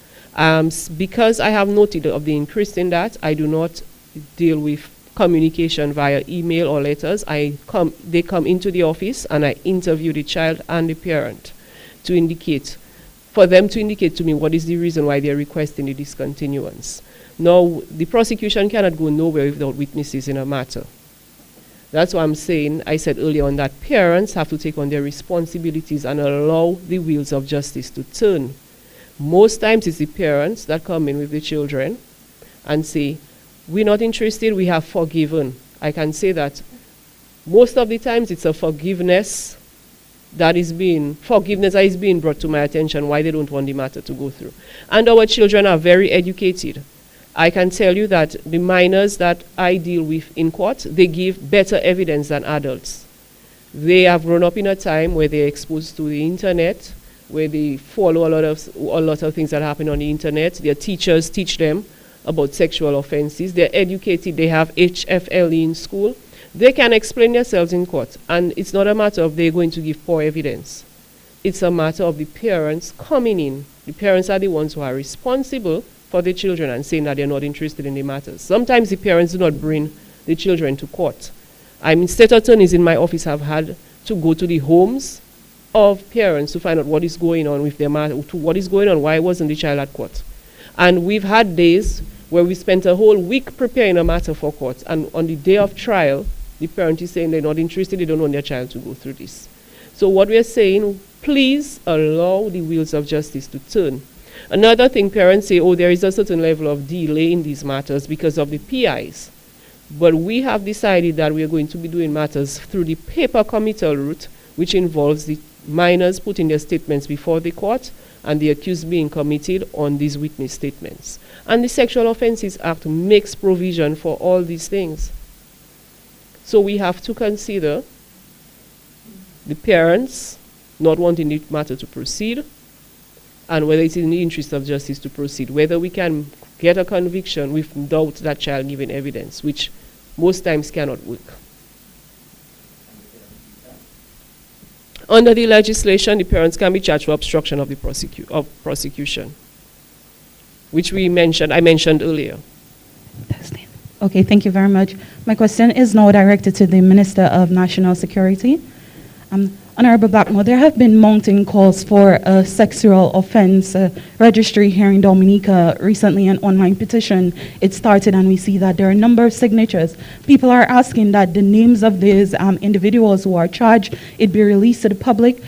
Speaker 3: Because I have noted of the increase in that, I do not deal with communication via email or letters. They come into the office and I interview the child and the parent for them to indicate to me what is the reason why they're requesting the discontinuance. Now, the prosecution cannot go nowhere without witnesses in a matter. That's why I'm saying, I said earlier on that parents have to take on their responsibilities and allow the wheels of justice to turn. Most times it's the parents that come in with the children and say, we're not interested, we have forgiven. I can say that most of the times it's a forgiveness that is being brought to my attention why they don't want the matter to go through. And our children are very educated. I can tell you that the minors that I deal with in court, they give better evidence than adults. They have grown up in a time where they're exposed to the internet, where they follow a lot of things that happen on the internet. Their teachers teach them about sexual offenses. They're educated. They have HFLE in school. They can explain themselves in court. And it's not a matter of they're going to give poor evidence. It's a matter of the parents coming in. The parents are the ones who are responsible for the children and saying that they're not interested in the matters. Sometimes the parents do not bring the children to court. State attorneys in my office have had to go to the homes of parents to find out what is going on with their matter, what is going on, why wasn't the child at court. And we've had days where we spent a whole week preparing a matter for court, and on the day of trial, the parent is saying they're not interested, they don't want their child to go through this. So what we're saying, please allow the wheels of justice to turn. Another thing, parents say, there is a certain level of delay in these matters because of the PIs. But we have decided that we are going to be doing matters through the paper committal route, which involves the minors putting their statements before the court and the accused being committed on these witness statements. And the Sexual Offences Act makes provision for all these things. So we have to consider the parents not wanting the matter to proceed, and whether it's in the interest of justice to proceed, whether we can get a conviction without that child giving evidence, which most times cannot work. Under the legislation, the parents can be charged for obstruction of the prosecution, which I mentioned earlier.
Speaker 2: Okay, thank you very much. My question is now directed to the Minister of National Security. Honorable Blackmore, there have been mounting calls for a sexual offense registry here in Dominica. Recently, an online petition, it started, and we see that there are a number of signatures. People are asking that the names of these individuals who are charged, it be released to the public.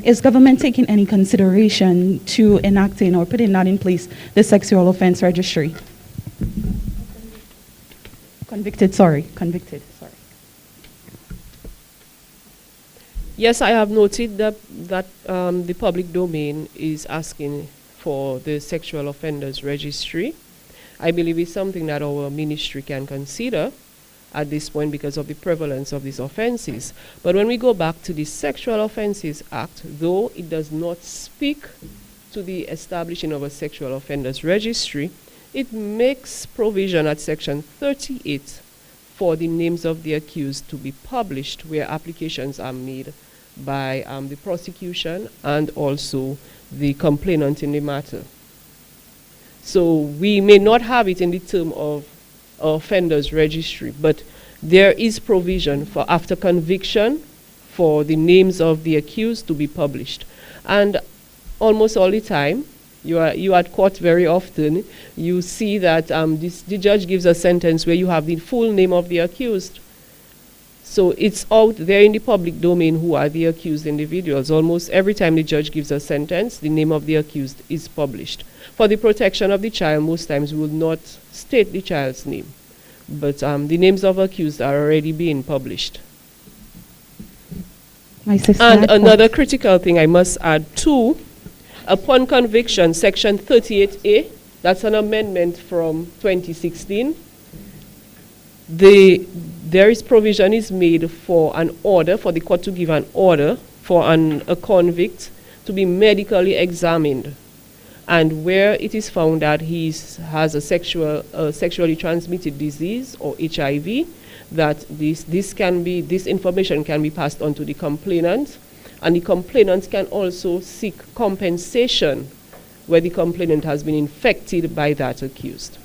Speaker 2: Is government taking any consideration to enacting or putting that in place, the sexual offense registry? Convicted, sorry.
Speaker 3: Yes, I have noted that the public domain is asking for the sexual offenders registry. I believe it's something that our ministry can consider at this point because of the prevalence of these offenses. But when we go back to the Sexual Offences Act, though it does not speak to the establishing of a sexual offenders registry, it makes provision at section 38 for the names of the accused to be published where applications are made by the prosecution and also the complainant in the matter. So we may not have it in the term of offenders registry, but there is provision for after conviction for the names of the accused to be published. And almost all the time, you are at court very often, you see that the judge gives a sentence where you have the full name of the accused. So it's out there in the public domain who are the accused individuals. Almost every time the judge gives a sentence, the name of the accused is published. For the protection of the child, most times we will not state the child's name, but the names of accused are already being published. And another critical thing I must add too, upon conviction, section 38A, that's an amendment from 2016, there is provision is made for an order, for the court to give an order for a convict to be medically examined. And where it is found that he has a sexually transmitted disease or HIV, that this information can be passed on to the complainant, and the complainant can also seek compensation where the complainant has been infected by that accused.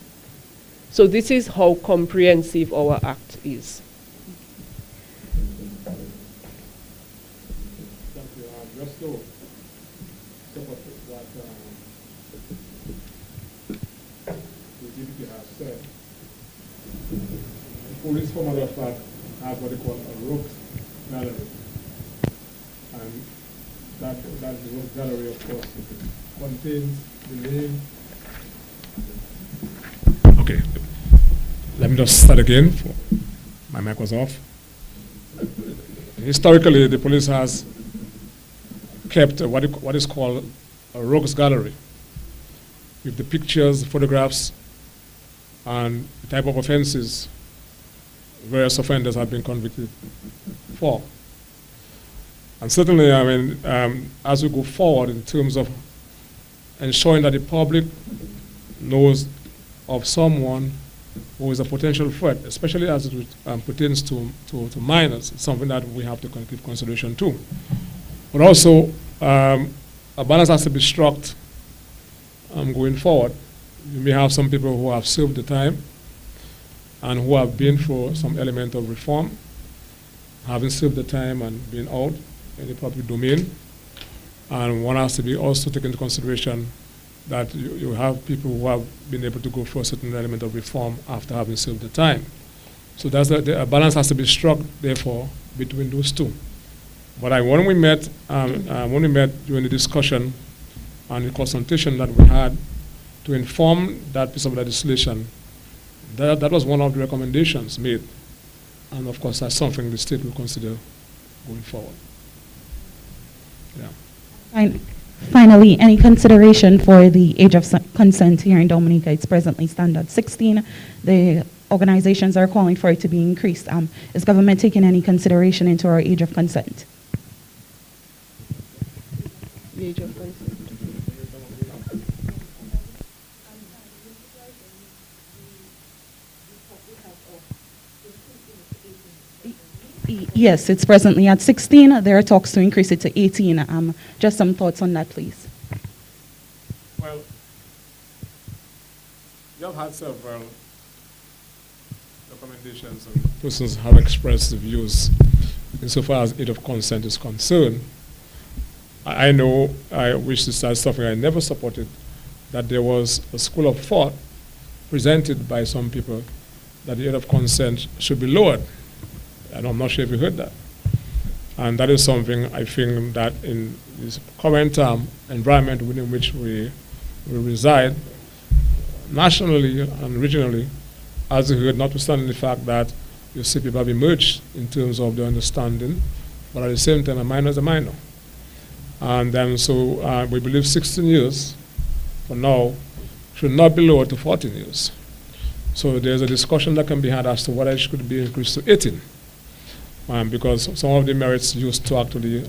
Speaker 3: So this is how comprehensive our act is.
Speaker 4: Thank you. Just to support what the DPP has said, the police, for matter of fact, have what they call a rogues gallery. And that rogues gallery, of course, contains the name. Okay, let me just start again. My mic was off. Historically, the police has kept what is called a rogues gallery with the pictures, photographs, and the type of offenses various offenders have been convicted for. And certainly, I mean, as we go forward in terms of ensuring that the public knows of someone who is a potential threat, especially as it pertains to minors, it's something that we have to give consideration to. But also, a balance has to be struck going forward. You may have some people who have served the time and who have been for some element of reform, having served the time and been out in the public domain. And one has to be also taken into consideration that you have people who have been able to go for a certain element of reform after having served the time. So that's a balance has to be struck, therefore, between those two. But when we met during the discussion and the consultation that we had to inform that piece of legislation, that was one of the recommendations made. And of course, that's something the state will consider going forward. Yeah.
Speaker 2: Finally, any consideration for the age of consent here in Dominica? It's presently stand at 16. The organizations are calling for it to be increased. Is government taking any consideration into our age of consent?
Speaker 3: The age of consent.
Speaker 6: Yes, it's presently at 16. There are talks to increase it to 18. Just some thoughts on that, please.
Speaker 4: Well, you have had several recommendations and persons have expressed views insofar as age of consent is concerned. I know, I wish to start something I never supported, that there was a school of thought presented by some people that the age of consent should be lowered. And I'm not sure if you heard that. And that is something I think that in this current environment within which we reside, nationally and regionally, as you heard, notwithstanding the fact that you see people have emerged in terms of their understanding, but at the same time, a minor is a minor. And so we believe 16 years for now should not be lowered to 14 years. So there's a discussion that can be had as to whether it should be increased to 18. Because some of the merits used to actually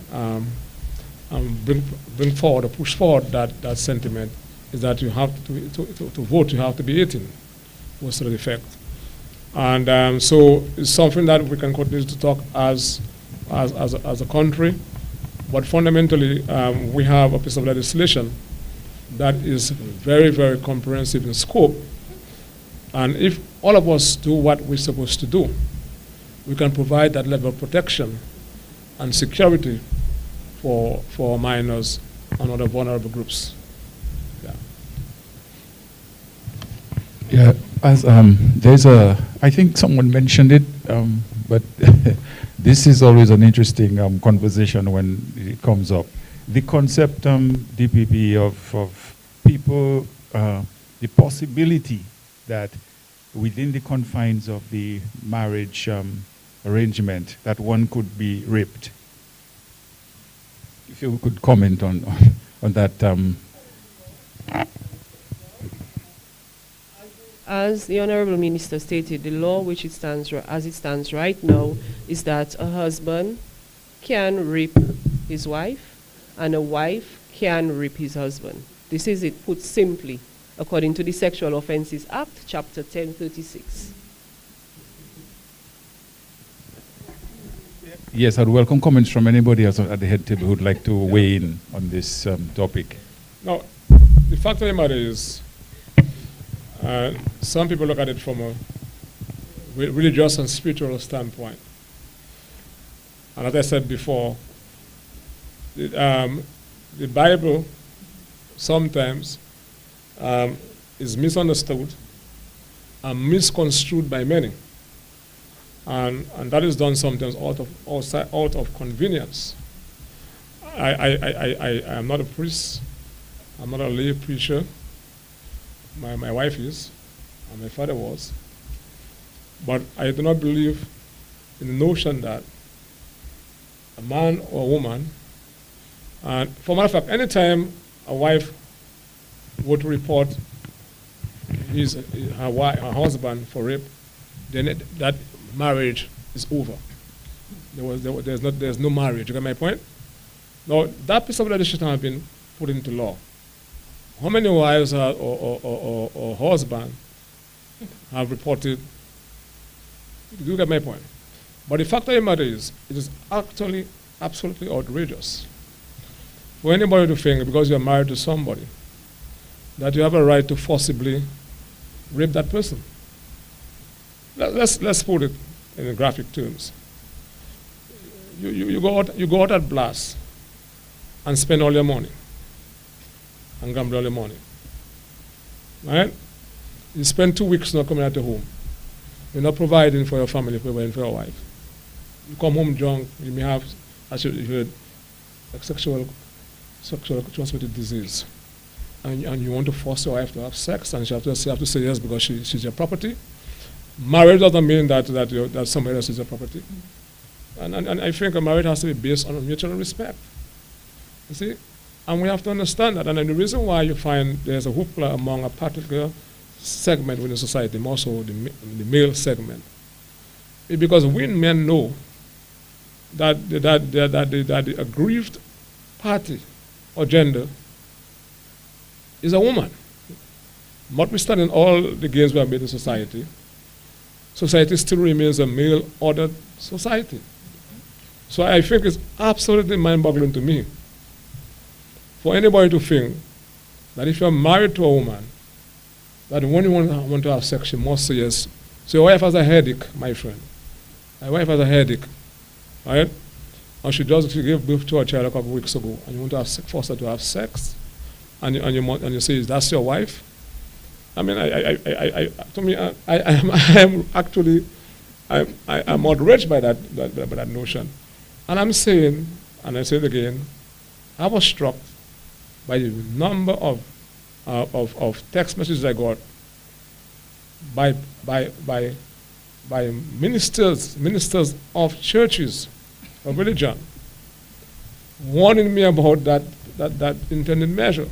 Speaker 4: bring forward or push forward that sentiment is that you have to vote, you have to be 18, was to the effect. And so it's something that we can continue to talk as a country, but fundamentally we have a piece of legislation that is very, very comprehensive in scope. And if all of us do what we're supposed to do, we can provide that level of protection and security for minors and other vulnerable groups.
Speaker 5: Yeah, as there's I think someone mentioned it, but this is always an interesting conversation when it comes up. The concept, DPP, of people, the possibility that within the confines of the marriage arrangement, that one could be raped. If you could comment on that.
Speaker 3: As the Honorable Minister stated, the law which as it stands right now is that a husband can rape his wife and a wife can rape his husband. This is it put simply, according to the Sexual Offences Act, Chapter 1036.
Speaker 5: Yes, I'd welcome comments from anybody else at the head table who would like to weigh in on this topic.
Speaker 4: Now, the fact of the matter is, some people look at it from a religious and spiritual standpoint. And as I said before, the Bible sometimes is misunderstood and misconstrued by many. And that is done sometimes out of convenience. I am not a priest. I'm not a lay preacher. My wife is, and my father was. But I do not believe in the notion that a man or a woman, and for a matter of fact, anytime a wife would report her husband for rape, then that marriage is over. There's no marriage. You get my point? Now, that piece of legislation has been put into law. How many wives or husbands have reported? You get my point. But the fact of the matter is, it is actually absolutely outrageous for anybody to think, because you're married to somebody, that you have a right to forcibly rape that person. Let's put it in graphic terms. You go out at blast and spend all your money and gamble all your money. Right? You spend 2 weeks not coming out of home. You're not providing for your family, providing for your wife. You come home drunk, you may have, as you heard, a sexual transmitted disease. And you want to force your wife to have sex, and she have to say yes because she's your property. Marriage doesn't mean that somebody else is your property. And I think a marriage has to be based on mutual respect. You see? And we have to understand that. And the reason why you find there's a hoopla among a particular segment within society, more so the male segment, is because we men know that the aggrieved party or gender is a woman. Notwithstanding all the gains we have made in society, society still remains a male-ordered society. So I think it's absolutely mind-boggling to me for anybody to think that if you're married to a woman, that when you want to have sex, you must say yes. So your wife has a headache, my friend. My wife has a headache, right? And she gave birth to a child a couple of weeks ago, and you want to force her to have sex, and you say, that's your wife? I mean, to me, I'm actually outraged by that notion. And I'm saying, and I say it again, I was struck by the number of text messages I got by ministers of churches of religion warning me about that intended measure.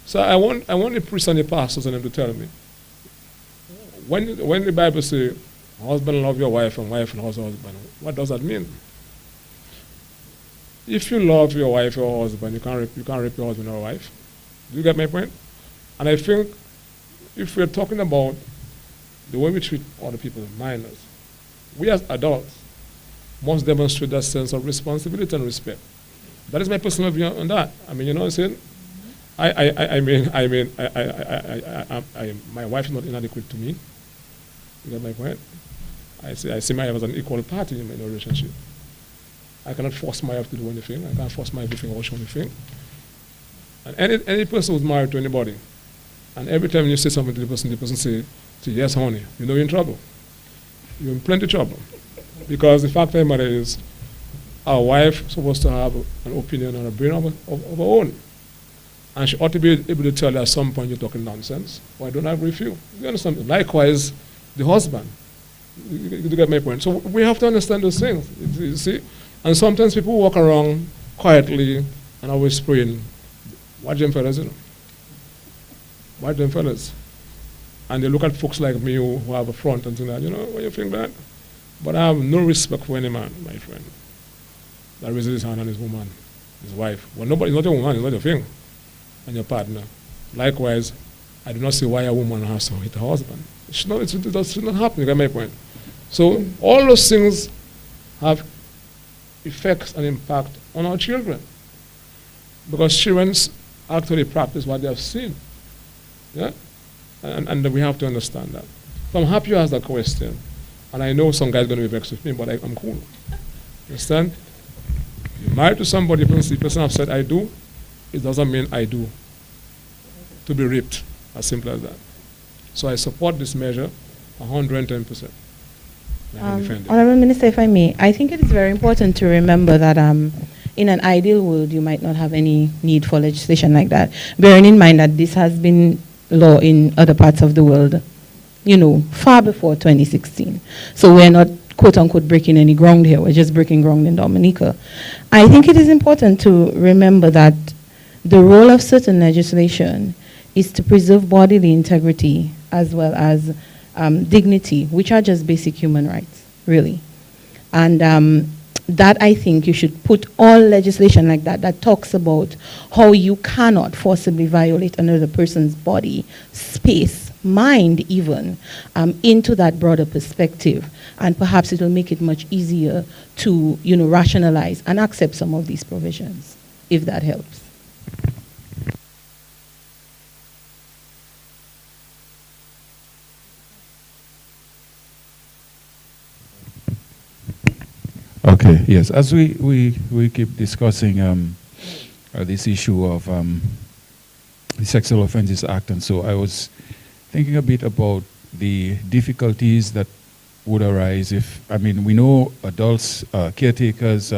Speaker 4: So I want the priests and the pastors and them to tell me, when the Bible says, husband love your wife and wife and husband, what does that mean? If you love your wife or husband, you can't rape your husband or wife. Do you get my point? And I think if we're talking about the way we treat other people, minors, we as adults must demonstrate that sense of responsibility and respect. That is my personal view on that. I mean, you know what I'm saying? My wife is not inadequate to me. You get my point? I see my wife as an equal party in my relationship. I cannot force my wife to do anything. I can't force my wife to think or show anything. And any person who's married to anybody, and every time you say something to the person say, yes, honey, you know you're in trouble. You're in plenty of trouble. Because the fact of the matter is, our wife is supposed to have an opinion and a brain of her own. And she ought to be able to tell you at some point you're talking nonsense, or I don't agree with you. You understand? Likewise, the husband. You get my point? So we have to understand those things, you see? And sometimes people walk around quietly and always praying, watch them fellas, you know. Watch them fellas. And they look at folks like me who have a front and things like that, you know, when you think that. But I have no respect for any man, my friend, that raises his hand on his woman, his wife. Well, nobody's not a woman, it's not your thing, and your partner. Likewise, I do not see why a woman has to hit her husband. It should not happen, you get my point. So all those things have effects and impact on our children, because children actually practice what they have seen. Yeah? And we have to understand that. So I'm happy you asked that question. And I know some guys are going to be vexed with me, but I'm cool. Understand? You're married to somebody, the person has said I do, it doesn't mean I do. To be raped, as simple as that. So I support this measure 110%.
Speaker 2: Honorable Minister, if I may, I think it is very important to remember that in an ideal world, you might not have any need for legislation like that, bearing in mind that this has been law in other parts of the world, you know, far before 2016. So we're not, quote-unquote, breaking any ground here. We're just breaking ground in Dominica. I think it is important to remember that the role of certain legislation is to preserve bodily integrity as well as dignity, which are just basic human rights, really. And that I think you should put all legislation like that talks about how you cannot forcibly violate another person's body, space, mind even, into that broader perspective. And perhaps it will make it much easier to, you know, rationalize and accept some of these provisions, if that helps.
Speaker 5: Okay, yes. As we keep discussing this issue of the Sexual Offences Act, and so I was thinking a bit about the difficulties that would arise if, I mean, we know adults, caretakers,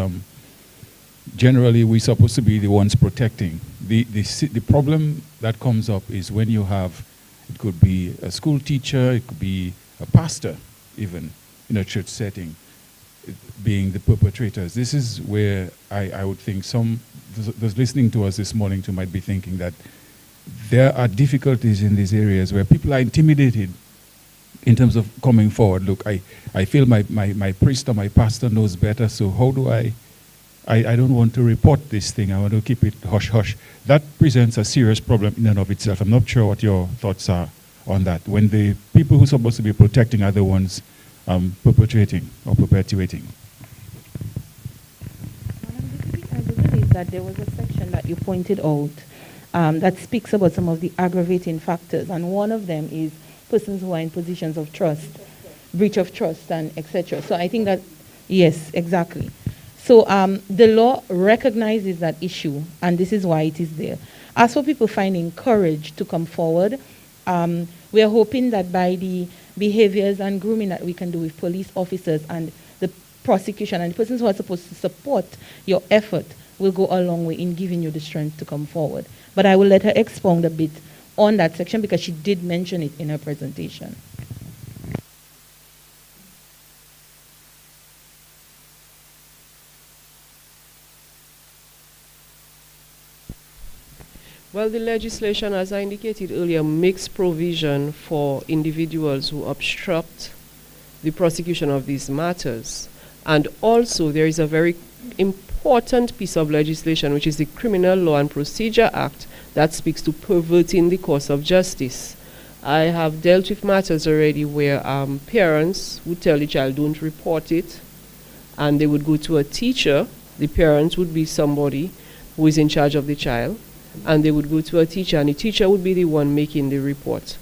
Speaker 5: generally we're supposed to be the ones protecting. The problem that comes up is when you have, it could be a school teacher, it could be a pastor even in a church setting, being the perpetrators. This is where I would think those listening to us this morning too might be thinking that there are difficulties in these areas where people are intimidated in terms of coming forward. Look, I feel my priest or my pastor knows better, so how do I don't want to report this thing, I want to keep it hush-hush. That presents a serious problem in and of itself. I'm not sure what your thoughts are on that. When the people who are supposed to be protecting are the ones perpetrating or perpetuating.
Speaker 2: that there was a section that you pointed out that speaks about some of the aggravating factors, and one of them is persons who are in positions of trust, breach of trust, and etc. So I think that, yes, exactly. So the law recognizes that issue, and this is why it is there. As for people finding courage to come forward, we are hoping that by the behaviors and grooming that we can do with police officers and the prosecution and the persons who are supposed to support your effort will go a long way in giving you the strength to come forward. But I will let her expound a bit on that section because she did mention it in her presentation.
Speaker 3: Well, the legislation, as I indicated earlier, makes provision for individuals who obstruct the prosecution of these matters. And also, there is a very important piece of legislation, which is the Criminal Law and Procedure Act, that speaks to perverting the course of justice. I have dealt with matters already where parents would tell the child, don't report it, and they would go to a teacher. The parents would be somebody who is in charge of the child, and they would go to a teacher, and the teacher would be the one making the report.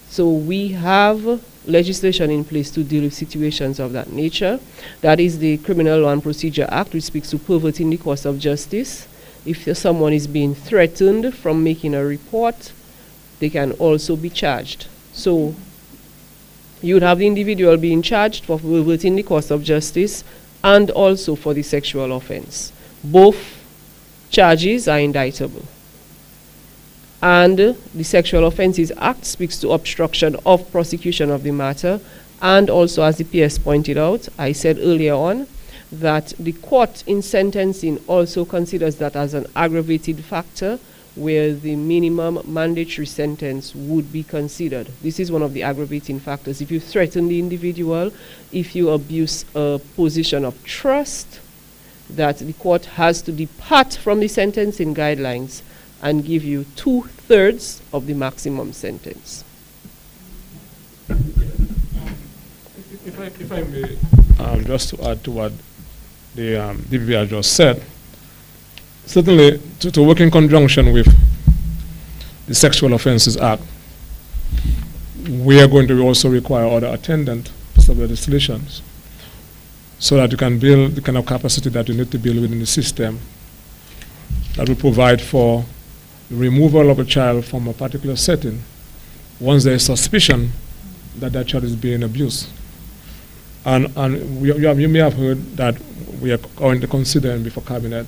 Speaker 3: So we have legislation in place to deal with situations of that nature. That is the Criminal Law and Procedure Act, which speaks to perverting the course of justice. If someone is being threatened from making a report, they can also be charged. So you would have the individual being charged for perverting the course of justice and also for the sexual offense. Both charges are indictable. And the Sexual Offences Act speaks to obstruction of prosecution of the matter. And also, as the PS pointed out, I said earlier on, that the court in sentencing also considers that as an aggravated factor where the minimum mandatory sentence would be considered. This is one of the aggravating factors. If you threaten the individual, if you abuse a position of trust, that the court has to depart from the sentencing guidelines and give you 2/3 of the maximum sentence.
Speaker 4: If I may, just to add to what the DPP just said, certainly to work in conjunction with the Sexual Offences Act, we are going to also require other attendant legislations so that you can build the kind of capacity that you need to build within the system that will provide for the removal of a child from a particular setting once there is suspicion that that child is being abused. And you may have heard that we are going to consider before Cabinet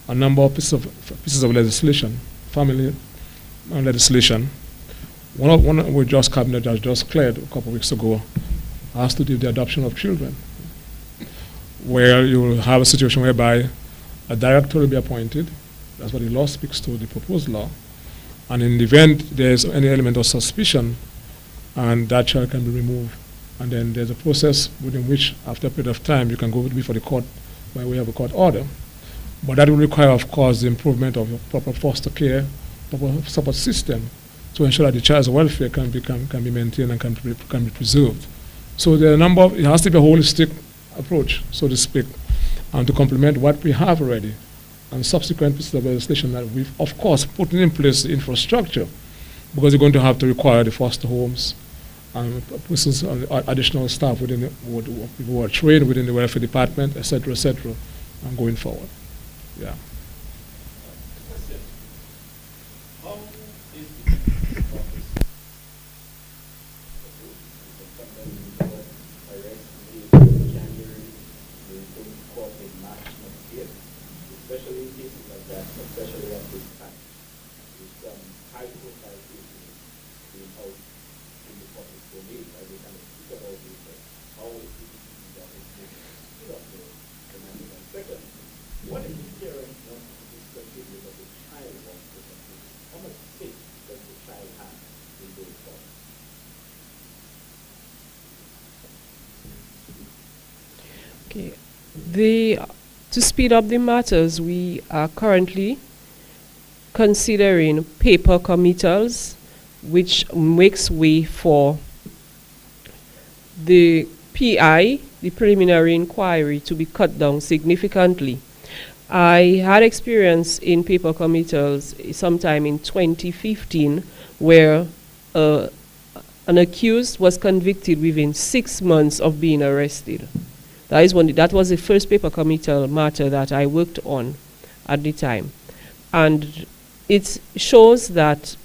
Speaker 4: a number of pieces of legislation, family legislation. One we just Cabinet has just cleared a couple of weeks ago has to do with the adoption of children, where you will have a situation whereby a director will be appointed. That's what the law speaks to, the proposed law. And in the event there's any element of suspicion, and that child can be removed. And then there's a process within which, after a period of time, you can go before the court by way of a court order. But that will require, of course, the improvement of proper foster care, proper support system to ensure that the child's welfare can be maintained and can be preserved. So there are a number of, it has to be a holistic approach, so to speak, and to complement what we have already. And subsequent pieces of legislation that we've, of course, put in place the infrastructure, because you're going to have to require the foster homes and persons, additional staff within the, who are trained within the welfare department, et cetera, and going forward. Yeah.
Speaker 3: To speed up the matters, we are currently considering paper committals, which makes way for the PI, the preliminary inquiry, to be cut down significantly. I had experience in paper committals sometime in 2015 where an accused was convicted within 6 months of being arrested. That was the first paper committal matter that I worked on at the time. And it shows that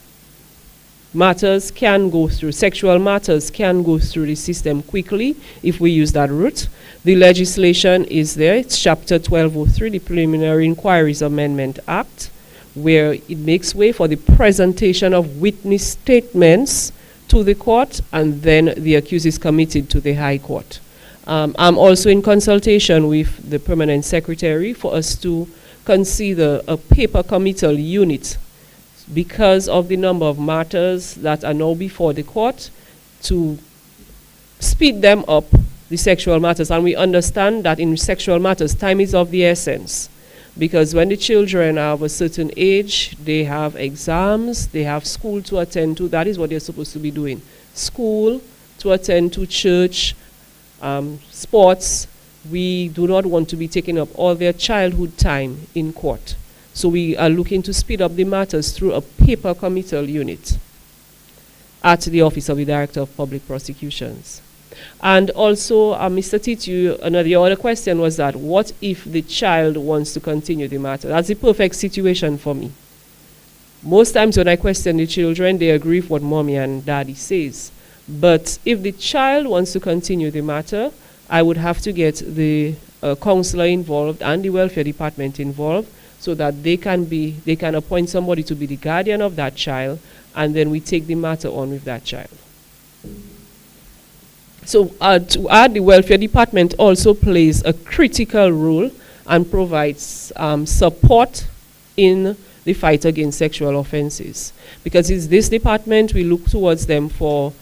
Speaker 3: sexual matters can go through the system quickly if we use that route. The legislation is there. It's Chapter 1203, the Preliminary Inquiries Amendment Act, where it makes way for the presentation of witness statements to the court, and then the accused is committed to the High Court. I'm also in consultation with the Permanent Secretary for us to consider a paper committal unit because of the number of matters that are now before the court, to speed them up, the sexual matters. And we understand that in sexual matters, time is of the essence, because when the children are of a certain age, they have exams, they have school to attend to. That is what they're supposed to be doing. School, to attend to church, sports. We do not want to be taking up all their childhood time in court. So we are looking to speed up the matters through a paper committal unit at the Office of the Director of Public Prosecutions. And also, Mr. Titu, your other question was that, what if the child wants to continue the matter? That's the perfect situation for me. Most times when I question the children, they agree with what mommy and daddy says. But if the child wants to continue the matter, I would have to get the counselor involved and the welfare department involved, so that they can appoint somebody to be the guardian of that child, and then we take the matter on with that child. So to add, the welfare department also plays a critical role and provides support in the fight against sexual offenses. Because it's this department, we look towards them to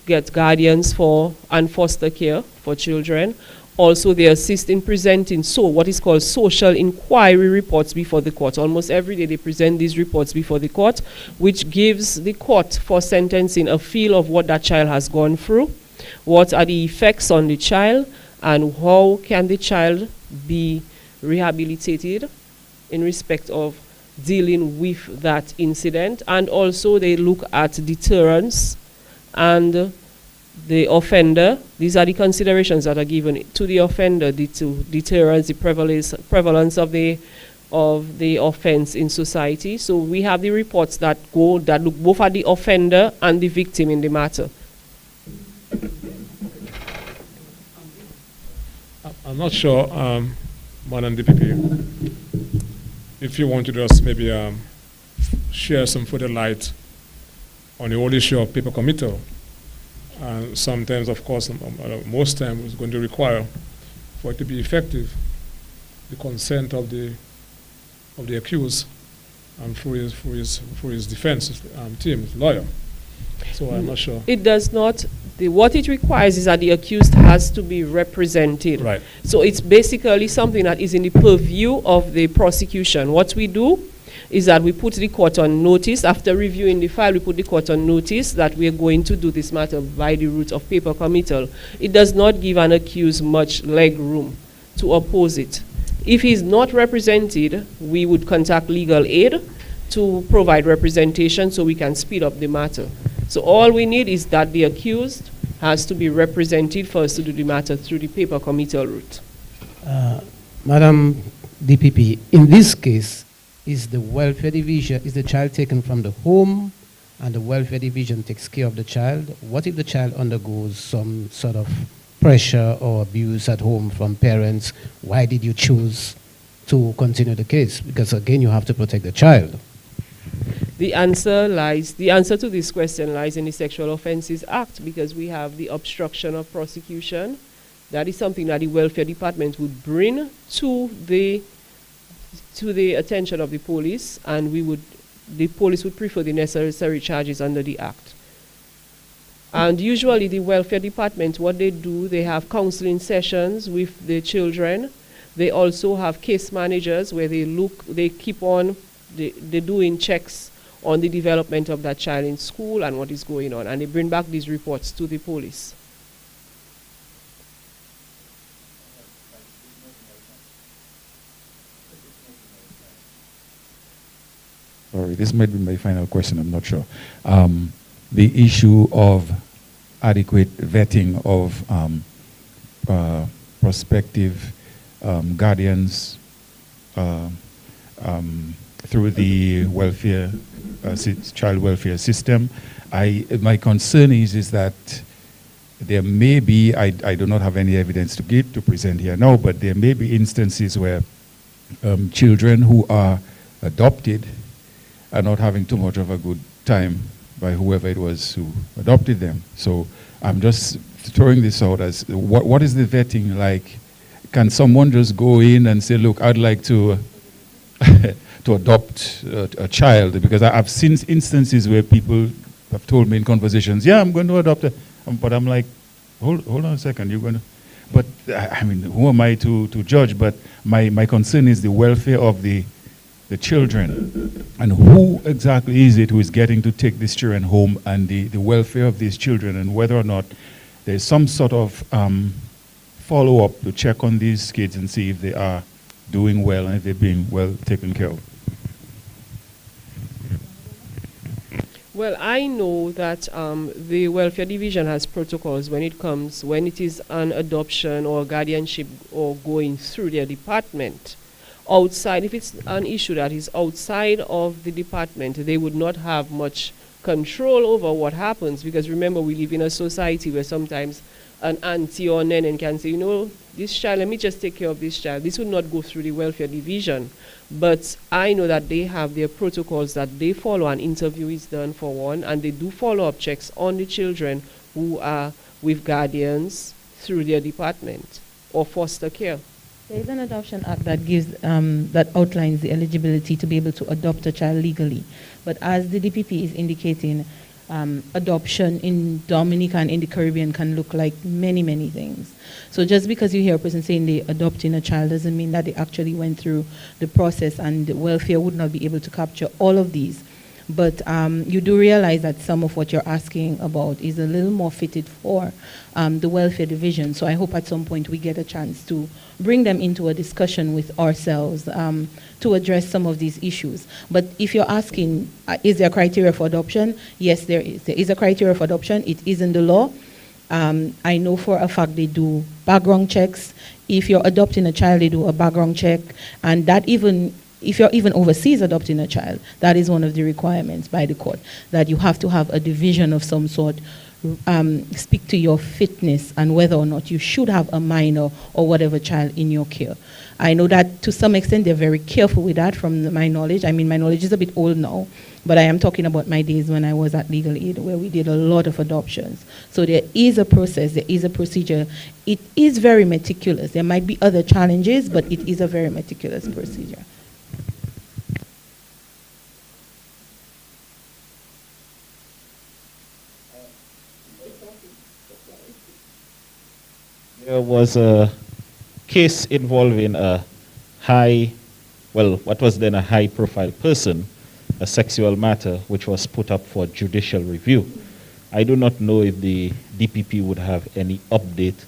Speaker 3: get guardians for and foster care for children. Also, they assist in presenting what is called social inquiry reports before the court. Almost every day they present these reports before the court, which gives the court for sentencing a feel of what that child has gone through, what are the effects on the child, and how can the child be rehabilitated in respect of dealing with that incident. And also they look at deterrence and the offender. These are the considerations that are given to the offender, to deterrence, the prevalence of the offense in society. So we have the reports that look both at the offender and the victim in the matter.
Speaker 4: I'm not sure, Madam DPP, if you want to just maybe share some further light on the whole issue of paper committal. Sometimes, of course, most times it's going to require, for it to be effective, the consent of the accused and for his defense team, his lawyer. So I'm not sure.
Speaker 3: It does not. What it requires is that the accused has to be represented.
Speaker 4: Right.
Speaker 3: So it's basically something that is in the purview of the prosecution. What we do is that we put the court on notice. After reviewing the file, we put the court on notice that we are going to do this matter by the route of paper committal. It does not give an accused much leg room to oppose it. If he's not represented, we would contact legal aid to provide representation so we can speed up the matter. So all we need is that the accused has to be represented for us to do the matter through the paper committal route.
Speaker 7: Madam DPP, in this case, is the welfare division, is the child taken from the home and the welfare division takes care of the child? What if the child undergoes some sort of pressure or abuse at home from parents? Why did you choose to continue the case? Because again, you have to protect the child.
Speaker 3: The answer to this question lies in the Sexual Offences Act, because we have the obstruction of prosecution. That is something that the welfare department would bring to the attention of the police, and the police would prefer the necessary charges under the act. And usually the welfare department, what they do, they have counseling sessions with the children. They also have case managers where they're doing checks on the development of that child in school and what is going on, and they bring back these reports to the police.
Speaker 5: sorry, this might be my final question, I'm not sure. The issue of adequate vetting of prospective guardians through the welfare, child welfare system. My concern is that there may be, I do not have any evidence to present here now, but there may be instances where children who are adopted are not having too much of a good time by whoever it was who adopted them. So I'm just throwing this out as, what is the vetting like? Can someone just go in and say, look, I'd like to to adopt a child? Because I've seen instances where people have told me in conversations, yeah, I'm going to adopt a, but I'm like, hold on a second, you're going to, but I mean, who am I to judge? But my concern is the welfare of the children, and who exactly is it who is getting to take these children home, and the welfare of these children, and whether or not there's some sort of follow-up to check on these kids and see if they are doing well and if they're being well taken care of.
Speaker 3: Well, I know that the welfare division has protocols when it is an adoption or guardianship or going through their department. Outside, if it's an issue that is outside of the department, they would not have much control over what happens, because remember, we live in a society where sometimes an auntie or nenen can say, you know, this child, let me just take care of this child. This would not go through the welfare division. But I know that they have their protocols that they follow. An interview is done for one, and they do follow-up checks on the children who are with guardians through their department or foster care.
Speaker 2: There is an adoption act that gives that outlines the eligibility to be able to adopt a child legally. But as the DPP is indicating, adoption in Dominica and in the Caribbean can look like many, many things. So just because you hear a person saying they're adopting a child doesn't mean that they actually went through the process, and welfare would not be able to capture all of these. But you do realize that some of what you're asking about is a little more fitted for the welfare division. So I hope at some point we get a chance to bring them into a discussion with ourselves to address some of these issues. But if you're asking, is there a criteria for adoption? Yes, there is. There is a criteria for adoption. It is in the law. I know for a fact they do background checks. If you're adopting a child, they do a background check. And that even, if you're even overseas adopting a child, that is one of the requirements by the court, that you have to have a division of some sort, speak to your fitness and whether or not you should have a minor or whatever child in your care. I know that to some extent they're very careful with that from my knowledge. I mean, my knowledge is a bit old now, but I am talking about my days when I was at Legal Aid, where we did a lot of adoptions. So there is a process, there is a procedure. It is very meticulous. There might be other challenges, but it is a very meticulous procedure.
Speaker 8: There was a case involving a what was then a high-profile person, a sexual matter, which was put up for judicial review. I do not know if the DPP would have any update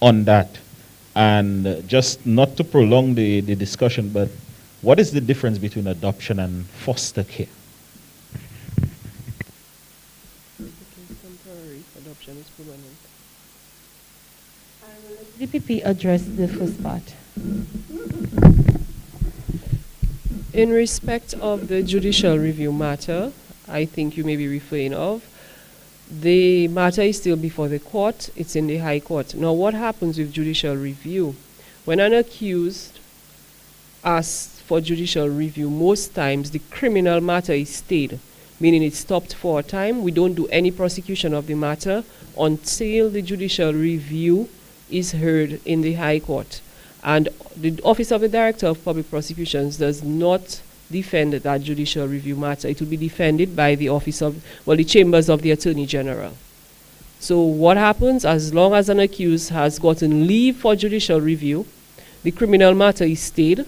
Speaker 8: on that. And just not to prolong the discussion, but what is the difference between adoption and foster care?
Speaker 3: Temporary, adoption is permanent.
Speaker 2: DPP addressed the first part.
Speaker 3: In respect of the judicial review matter, I think you may be referring of, the matter is still before the court. It's in the High Court. Now, what happens with judicial review? When an accused asks for judicial review, most times the criminal matter is stayed, meaning it's stopped for a time. We don't do any prosecution of the matter until the judicial review is heard in the High Court. And the Office of the Director of Public Prosecutions does not defend that judicial review matter. It will be defended by the office of, the chambers of the Attorney General. So what happens, as long as an accused has gotten leave for judicial review, the criminal matter is stayed,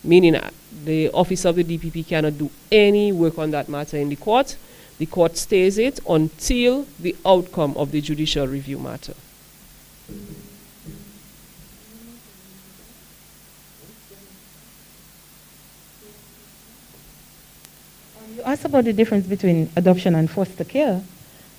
Speaker 3: meaning the office of the DPP cannot do any work on that matter in the court. The court stays it until the outcome of the judicial review matter.
Speaker 2: You asked about the difference between adoption and foster care.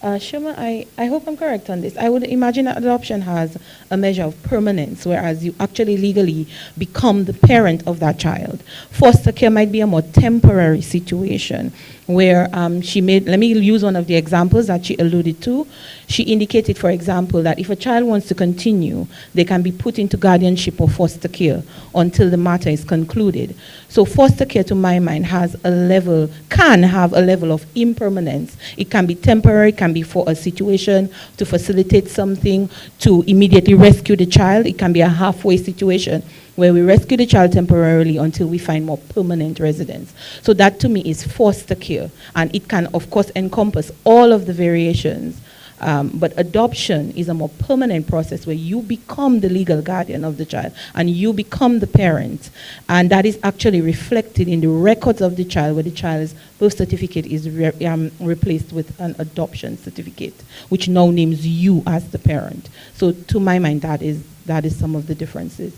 Speaker 2: Shuma, I hope I'm correct on this. I would imagine that adoption has a measure of permanence, whereas you actually legally become the parent of that child. Foster care might be a more temporary situation where let me use one of the examples that she alluded to. She indicated, for example, that if a child wants to continue, they can be put into guardianship or foster care until the matter is concluded. So foster care, to my mind, can have a level of impermanence. It can be temporary, can be for a situation, to facilitate something, to immediately rescue the child. It can be a halfway situation where we rescue the child temporarily until we find more permanent residence. So that to me is foster care, and it can of course encompass all of the variations. But adoption is a more permanent process where you become the legal guardian of the child and you become the parent, and that is actually reflected in the records of the child, where the child's birth certificate is replaced with an adoption certificate, which now names you as the parent. So to my mind, that is some of the differences.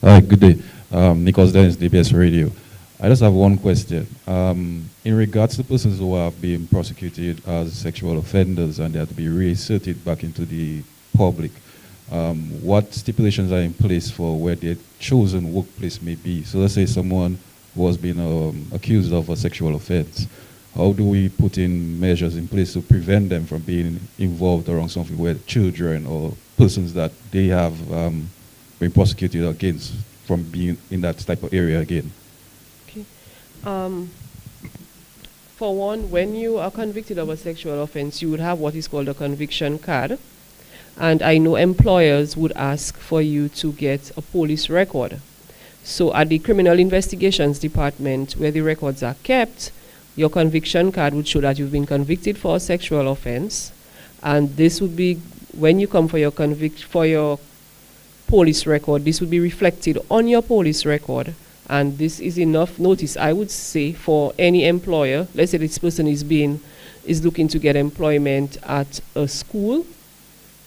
Speaker 5: Hi, good day. Nicholas Dennis, DBS Radio. I just have one question. In regards to persons who are being prosecuted as sexual offenders and they have to be reinserted back into the public, what stipulations are in place for where their chosen workplace may be? So let's say someone who has been accused of a sexual offense. How do we put in measures in place to prevent them from being involved around something where children or persons that they have been prosecuted against from being in that type of area again?
Speaker 3: Okay. For one, when you are convicted of a sexual offense, you would have what is called a conviction card. And I know employers would ask for you to get a police record. So at the Criminal Investigations Department, where the records are kept, your conviction card would show that you've been convicted for a sexual offense. And this would be, when you come for your police record, this would be reflected on your police record, and this is enough notice, I would say, for any employer. Let's say this person is looking to get employment at a school.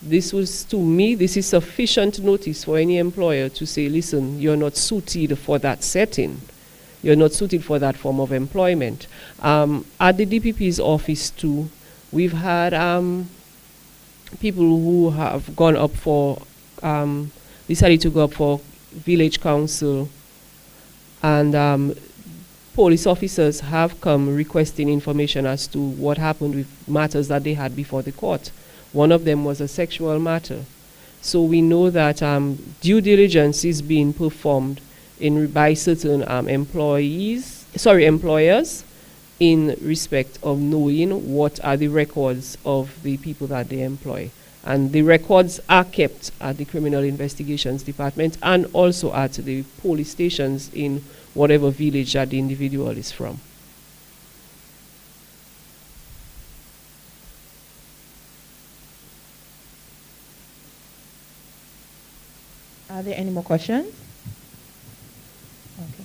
Speaker 3: This is sufficient notice for any employer to say, listen, you're not suited for that setting. You're not suited for that form of employment. At the DPP's office too, we've had people who have gone up for decided to go up for village council, and police officers have come requesting information as to what happened with matters that they had before the court. One of them was a sexual matter. So we know that due diligence is being performed by certain employers in respect of knowing what are the records of the people that they employ. And the records are kept at the Criminal Investigations Department and also at the police stations in whatever village that the individual is from.
Speaker 2: Are there any more questions? Okay.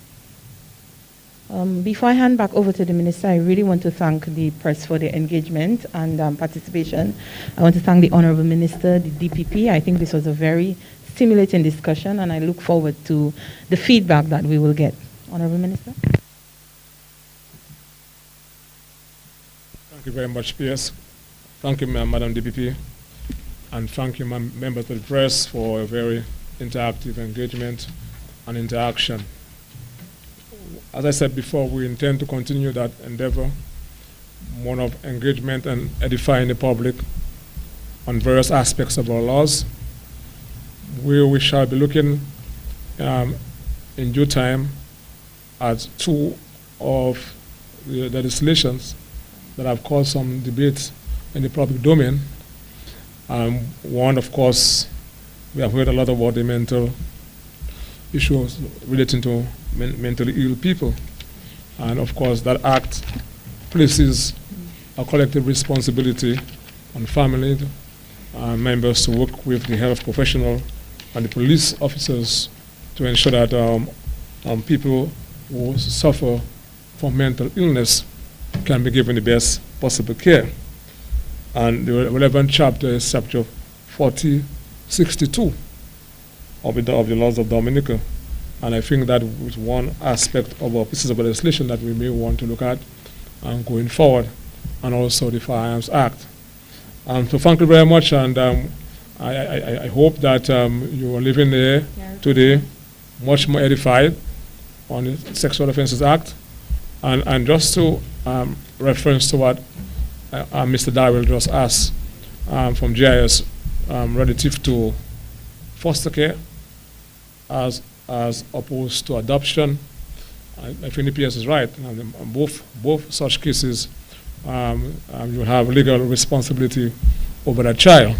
Speaker 2: Before I hand back over to the Minister, I really want to thank the press for their engagement and participation. I want to thank the Honorable Minister, the DPP. I think this was a very stimulating discussion, and I look forward to the feedback that we will get. Honorable Minister.
Speaker 4: Thank you very much, PS. Thank you, Madam DPP, and thank you, members of the press, for a very interactive engagement and interaction. As I said before, we intend to continue that endeavor, one of engagement and edifying the public on various aspects of our laws. We shall be looking in due time at two of the legislations that have caused some debate in the public domain. One, of course, we have heard a lot about the mental issues relating to mentally ill people. And of course, that act places a collective responsibility on family members to work with the health professional and the police officers to ensure that people who suffer from mental illness can be given the best possible care. And the relevant chapter is chapter 4062 of the laws of Dominica. And I think that is one aspect of our pieces of legislation that we may want to look at going forward, and also the Firearms Act. So thank you very much, and I hope that you are leaving there today much more edified on the Sexual Offences Act. And just to reference to what Mr. Darrell just asked from GIS relative to foster care as opposed to adoption, I think the PS is right. Both such cases, you have legal responsibility over that child.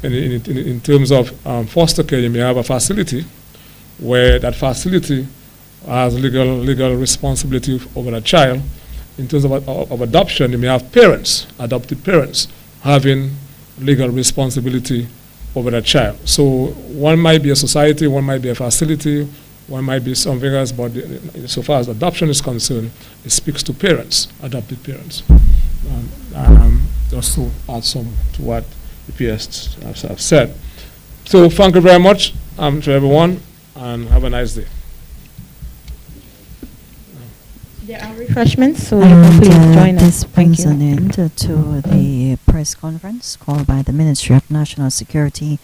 Speaker 4: In terms of foster care, you may have a facility where that facility has legal responsibility over a child. In terms of adoption, you may have adopted parents, having legal responsibility over a child. So one might be a society, one might be a facility, one might be something else, but so far as adoption is concerned, it speaks to parents, adopted parents. Just to add some to what the PS have said. So thank you very much to everyone, and have a nice day.
Speaker 2: There are refreshments, so you can please join us.
Speaker 9: This brings an end to the press conference called by the Ministry of National Security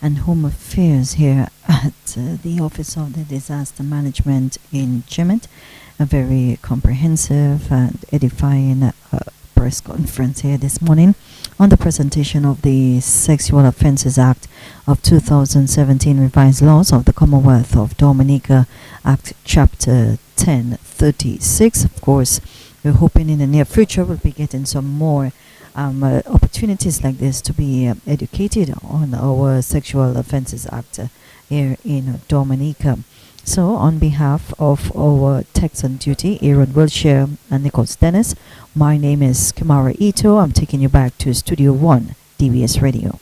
Speaker 9: and Home Affairs here at the Office of the Disaster Management in Jimmet. A very comprehensive and edifying press conference here this morning on the presentation of the Sexual Offences Act of 2017 revised laws of the Commonwealth of Dominica, Act Chapter 1036. Of course, we're hoping in the near future we'll be getting some more opportunities like this to be educated on our Sexual Offences Act here in Dominica. So, on behalf of our techs on duty, Aaron Wilshire and Nichols Dennis, my name is Kamara Ito. I'm taking you back to Studio 1, DBS Radio.